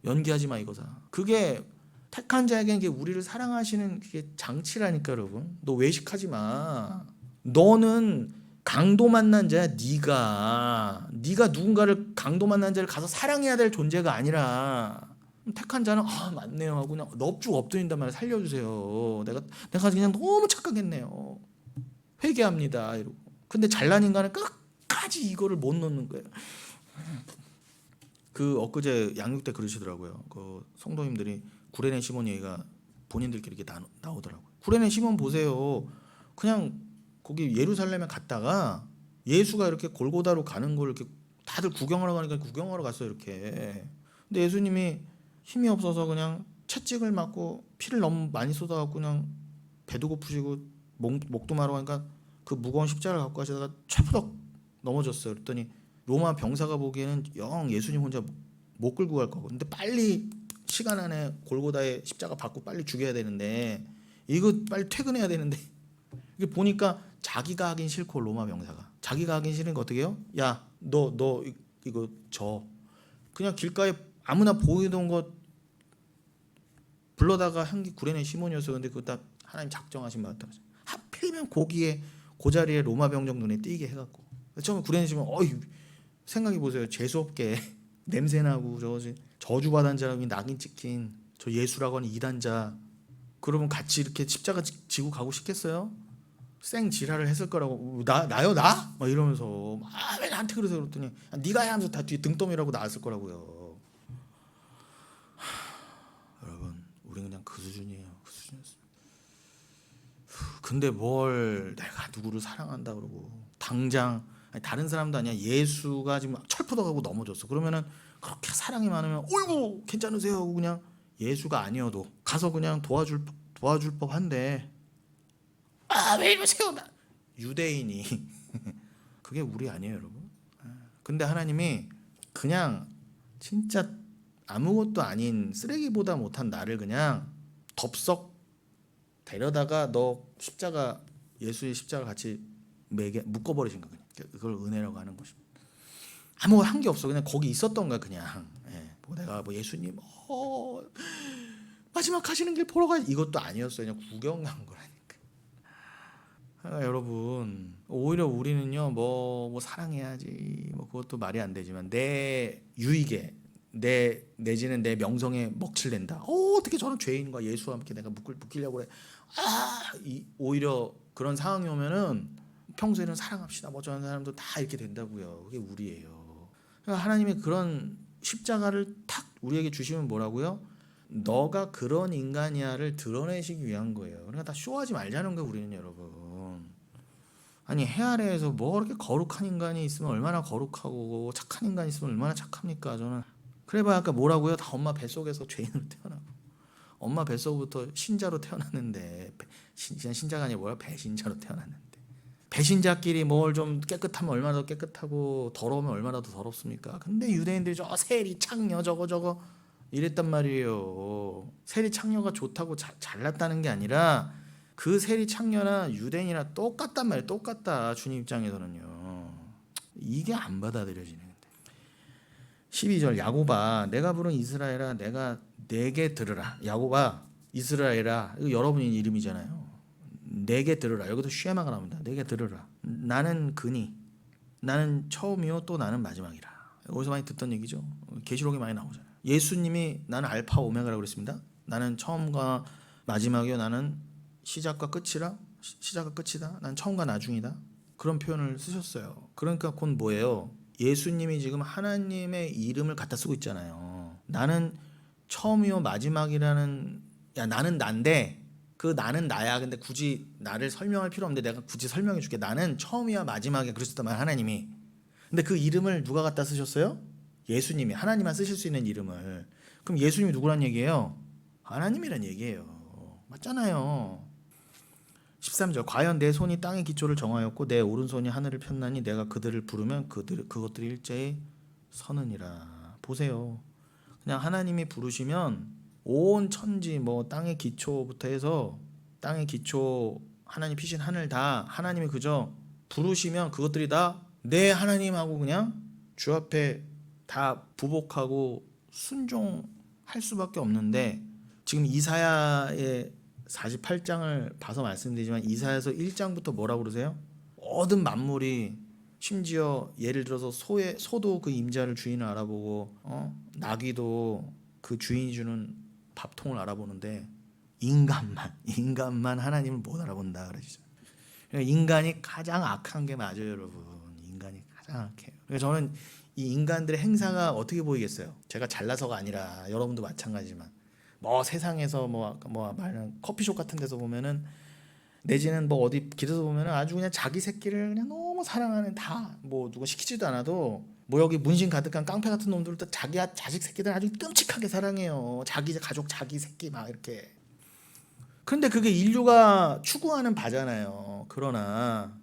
연기하지 마 이거사. 그게 택한 자에게는 게 우리를 사랑하시는 그게 장치라니까 여러분. 너 외식하지 마. 너는 강도 만난 자야. 네가 누군가를 강도 만난 자를 가서 사랑해야 될 존재가 아니라 택한 자는 맞네요 하고 그냥 넙죽 엎드린단 말이야. 살려주세요. 내가 그냥 너무 착각했네요. 회개합니다 이러고. 근데 잘난 인간은 끝까지 이거를 못 놓는 거예요. 그 엊그제 양육 때 그러시더라고요. 그 성도님들이 구레네 시몬 얘기가 본인들끼리 이렇게 나오더라고요. 구레네 시몬 보세요. 그냥 거기 예루살렘에 갔다가 예수가 이렇게 골고다로 가는 걸 이렇게 다 다들 구경하러 가니까 구경하러 갔어요 이렇게. 근데 예수님이 힘이 없어서 그냥 채찍을 맞고 피를 너무 많이 쏟아갖고 그냥 배도 고프시고 목도 마르고 하니까 그 무거운 십자가를 갖고 가시다가 철푸덕 넘어졌어요. 그랬더니 로마 병사가 보기에는 영 예수님 혼자 못 끌고 갈 거고, 근데 빨리 시간 안에 골고다의 십자가 받고 빨리 죽여야 되는데 이거 빨리 퇴근해야 되는데 이게 보니까 자기가 하긴 싫고 로마 병사가 자기가 하긴 싫은 거 어떻게 해요? 야 너 이거 그냥 길가에 아무나 보이던 거 불러다가 한 게 구레네 시몬이었어. 근데 그거 다 하나님 작정하신 바 같다. 하필이면 거기에 그 자리에 로마 병정 눈에 띄게 해갖고 처음에 구레네 시몬 생각해 보세요. 재수없게 냄새나고 저주받은 자라고 낙인 찍힌 저 예수라고 하는 이단자, 그러면 같이 이렇게 십자가 지고 가고 싶겠어요? 생 지랄을 했을 거라고. 나요 나? 막 이러면서 왜 나한테 그러세요? 그랬더니 네가 해 하면서 다 뒤에 등떠미라고 나왔을 거라고요. 여러분 우리는 그냥 그 수준이에요. 그 수준이었어요. 근데 뭘 내가 누구를 사랑한다 그러고 당장 다른 사람도 아니야. 예수가 지금 철푸덕하고 넘어졌어. 그러면은 그렇게 사랑이 많으면 어이구 괜찮으세요 하고 그냥 예수가 아니어도 가서 그냥 도와줄 법한데 왜 이러세요? 유대인이 그게 우리 아니에요 여러분. 근데 하나님이 그냥 진짜 아무것도 아닌 쓰레기보다 못한 나를 그냥 덥석 데려다가 너 십자가 예수의 십자가 같이 묶어버리신 거. 그냥 그걸 은혜라고 하는 것입니다. 아무 한 게 없어. 그냥 거기 있었던 거야 그냥. 내가 예수님 마지막 가시는 길 보러 가 이것도 아니었어요. 그냥 구경 간 거라니까. 여러분 오히려 우리는요 뭐 사랑해야지 그것도 말이 안 되지만 내 유익에 내지는 내 명성에 먹칠낸다. 어떻게 저런 죄인과 예수와 함께 내가 묶이려고 그래. 오히려 그런 상황이 오면은 평소에는 사랑합시다 저런 사람도 다 이렇게 된다고요. 그게 우리예요. 그러니까 하나님이 그런 십자가를 탁 우리에게 주시면 뭐라고요? 너가 그런 인간이야를 드러내시기 위한 거예요. 그러니까 다 쇼하지 말자는 거예요 우리는 여러분. 아니 해 아래에서 뭐 그렇게 거룩한 인간이 있으면 얼마나 거룩하고 착한 인간이 있으면 얼마나 착합니까. 저는 그래봐야 아까 뭐라고요? 다 엄마 뱃속에서 죄인으로 태어나고 엄마 뱃속부터 신자로 태어났는데 신자가 아니라 배신자로 태어났는데 배신자끼리 뭘 좀 깨끗하면 얼마나 더 깨끗하고 더러우면 얼마나 더 더럽습니까? 근데 유대인들이 저 세리 창녀 저거 이랬단 말이에요. 세리 창녀가 좋다고 잘났다는 게 아니라 그 세리 창녀나 유대인이나 똑같단 말이에요. 똑같다. 주님 입장에서는요. 이게 안 받아들여지네. 12절 야곱아 내가 부른 이스라엘아 내가 내게 들으라. 야곱아 이스라엘아 이거 여러분의 이름이잖아요. 내게 들으라. 여기도 쉐마가 나옵니다. 내게 들으라. 나는 그니 나는 처음이요 또 나는 마지막이라. 어디서 많이 듣던 얘기죠. 계시록에 많이 나오잖아요. 예수님이 나는 알파 오메가라고 그랬습니다. 나는 처음과 마지막이요 나는 시작과 끝이라. 시작과 끝이다. 난 처음과 나중이다. 그런 표현을 쓰셨어요. 그러니까 곧 뭐예요? 예수님이 지금 하나님의 이름을 갖다 쓰고 있잖아요. 나는 처음이요 마지막이라는 나는 난데 그 나는 나야. 근데 굳이 나를 설명할 필요 없는데 내가 굳이 설명해 줄게. 나는 처음이야 마지막이야 그러셨단 말이야 하나님이. 근데 그 이름을 누가 갖다 쓰셨어요? 예수님이. 하나님만 쓰실 수 있는 이름을. 그럼 예수님이 누구란 얘기예요? 하나님이란 얘기예요. 맞잖아요. 13절 과연 내 손이 땅의 기초를 정하였고 내 오른손이 하늘을 폈나니 내가 그들을 부르면 그것들이 일제히 서느니라. 보세요. 그냥 하나님이 부르시면 온 천지 땅의 기초부터 해서 땅의 기초 하나님 피신 하늘 다 하나님이 그저 부르시면 그것들이 다 내 하나님하고 그냥 주 앞에 다 부복하고 순종할 수밖에 없는데 지금 이사야의 48장을 봐서 말씀드리지만 이사야서 1장부터 뭐라고 그러세요? 모든 만물이 심지어 예를 들어서 소도 그 임자를 주인을 알아보고 나귀도 그 주인이 주는 밥통을 알아보는데 인간만 하나님을 못 알아본다 그러시죠. 그러니까 인간이 가장 악한 게 맞아요 여러분. 인간이 가장 악해요. 그래서 저는 이 인간들의 행사가 어떻게 보이겠어요? 제가 잘나서가 아니라 여러분도 마찬가지지만 세상에서 말하는 커피숍 같은 데서 보면은 내지는 어디 길에서 보면은 아주 그냥 자기 새끼를 그냥 너무 사랑하는 다 누가 시키지도 않아도 뭐 여기 문신 가득한 깡패 같은 놈들도 자기 자식 새끼들 아주 끔찍하게 사랑해요. 자기 가족 자기 새끼 막 이렇게. 근데 그게 인류가 추구하는 바잖아요. 그러나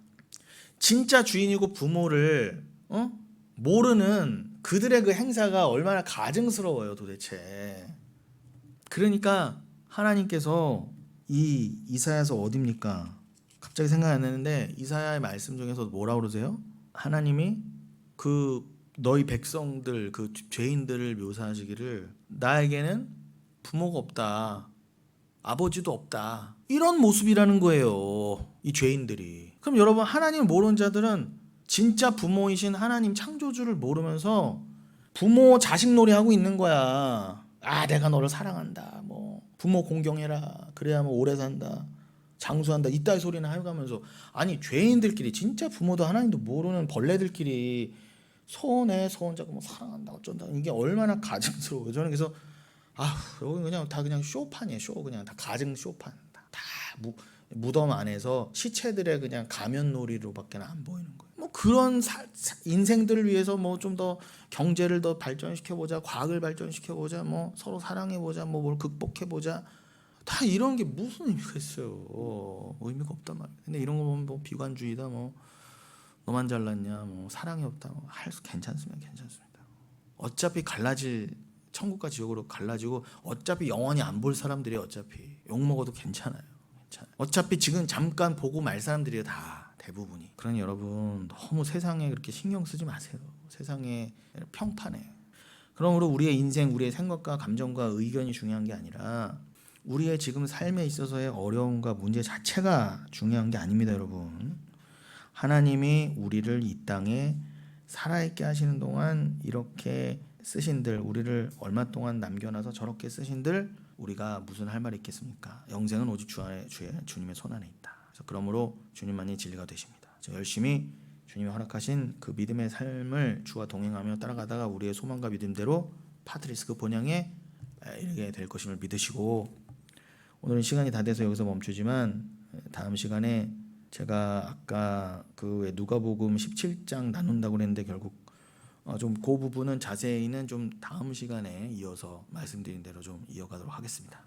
진짜 주인이고 부모를 모르는 그들의 그 행사가 얼마나 가증스러워요 도대체. 그러니까 하나님께서 이 이사야서 어딥니까? 갑자기 생각이 안 나는데 이사야의 말씀 중에서 뭐라고 그러세요? 하나님이 그 너희 백성들 그 죄인들을 묘사하시기를 나에게는 부모가 없다. 아버지도 없다. 이런 모습이라는 거예요. 이 죄인들이. 그럼 여러분 하나님을 모르는 자들은 진짜 부모이신 하나님 창조주를 모르면서 부모 자식 놀이하고 있는 거야. 아 내가 너를 사랑한다. 뭐 부모 공경해라. 그래야 뭐 오래 산다. 장수한다. 이따위 소리나 해가면서 아니 죄인들끼리 진짜 부모도 하나님도 모르는 벌레들끼리 소원해 소원자고 뭐 사랑한다 어쩐다. 이게 얼마나 가증스러워요. 저는 그래서 여기 그냥 다 그냥 쇼판이에요. 쇼 그냥 다 가증 쇼판. 다 무덤 안에서 시체들의 그냥 가면놀이로밖에 안 보이는 거예요. 뭐 그런 인생들을 위해서 뭐 좀 더 경제를 더 발전시켜 보자, 과학을 발전시켜 보자, 뭐 서로 사랑해 보자, 뭐 뭘 극복해 보자. 다 이런 게 무슨 의미가 있어요? 의미가 없단 말이에요. 근데 이런 거 보면 뭐 비관주의다, 뭐 너만 잘났냐, 뭐 사랑이 없다, 뭐 괜찮습니다, 괜찮습니다. 어차피 갈라질 천국과 지옥으로 갈라지고 어차피 영원히 안 볼 사람들이 어차피 욕 먹어도 괜찮아요. 어차피 지금 잠깐 보고 말 사람들이에요 다 대부분이. 그러니 여러분 너무 세상에 그렇게 신경 쓰지 마세요. 세상에 평판에. 그러므로 우리의 인생, 우리의 생각과 감정과 의견이 중요한 게 아니라 우리의 지금 삶에 있어서의 어려움과 문제 자체가 중요한 게 아닙니다, 여러분. 하나님이 우리를 이 땅에 살아있게 하시는 동안 이렇게 쓰신들, 우리를 얼마 동안 남겨놔서 저렇게 쓰신들, 우리가 무슨 할 말이 있겠습니까? 영생은 오직 주님의 손 안에 있다. 그래서 그러므로 주님만이 진리가 되십니다. 열심히 주님이 허락하신 그 믿음의 삶을 주와 동행하며 따라가다가 우리의 소망과 믿음대로 파트리스 그 본향에 이르게 될 것임을 믿으시고, 오늘은 시간이 다 돼서 여기서 멈추지만 다음 시간에 제가 아까 그 누가복음 17장 나눈다고 했는데 결국 좀 그 부분은 자세히는 좀 다음 시간에 이어서 말씀드린 대로 좀 이어가도록 하겠습니다.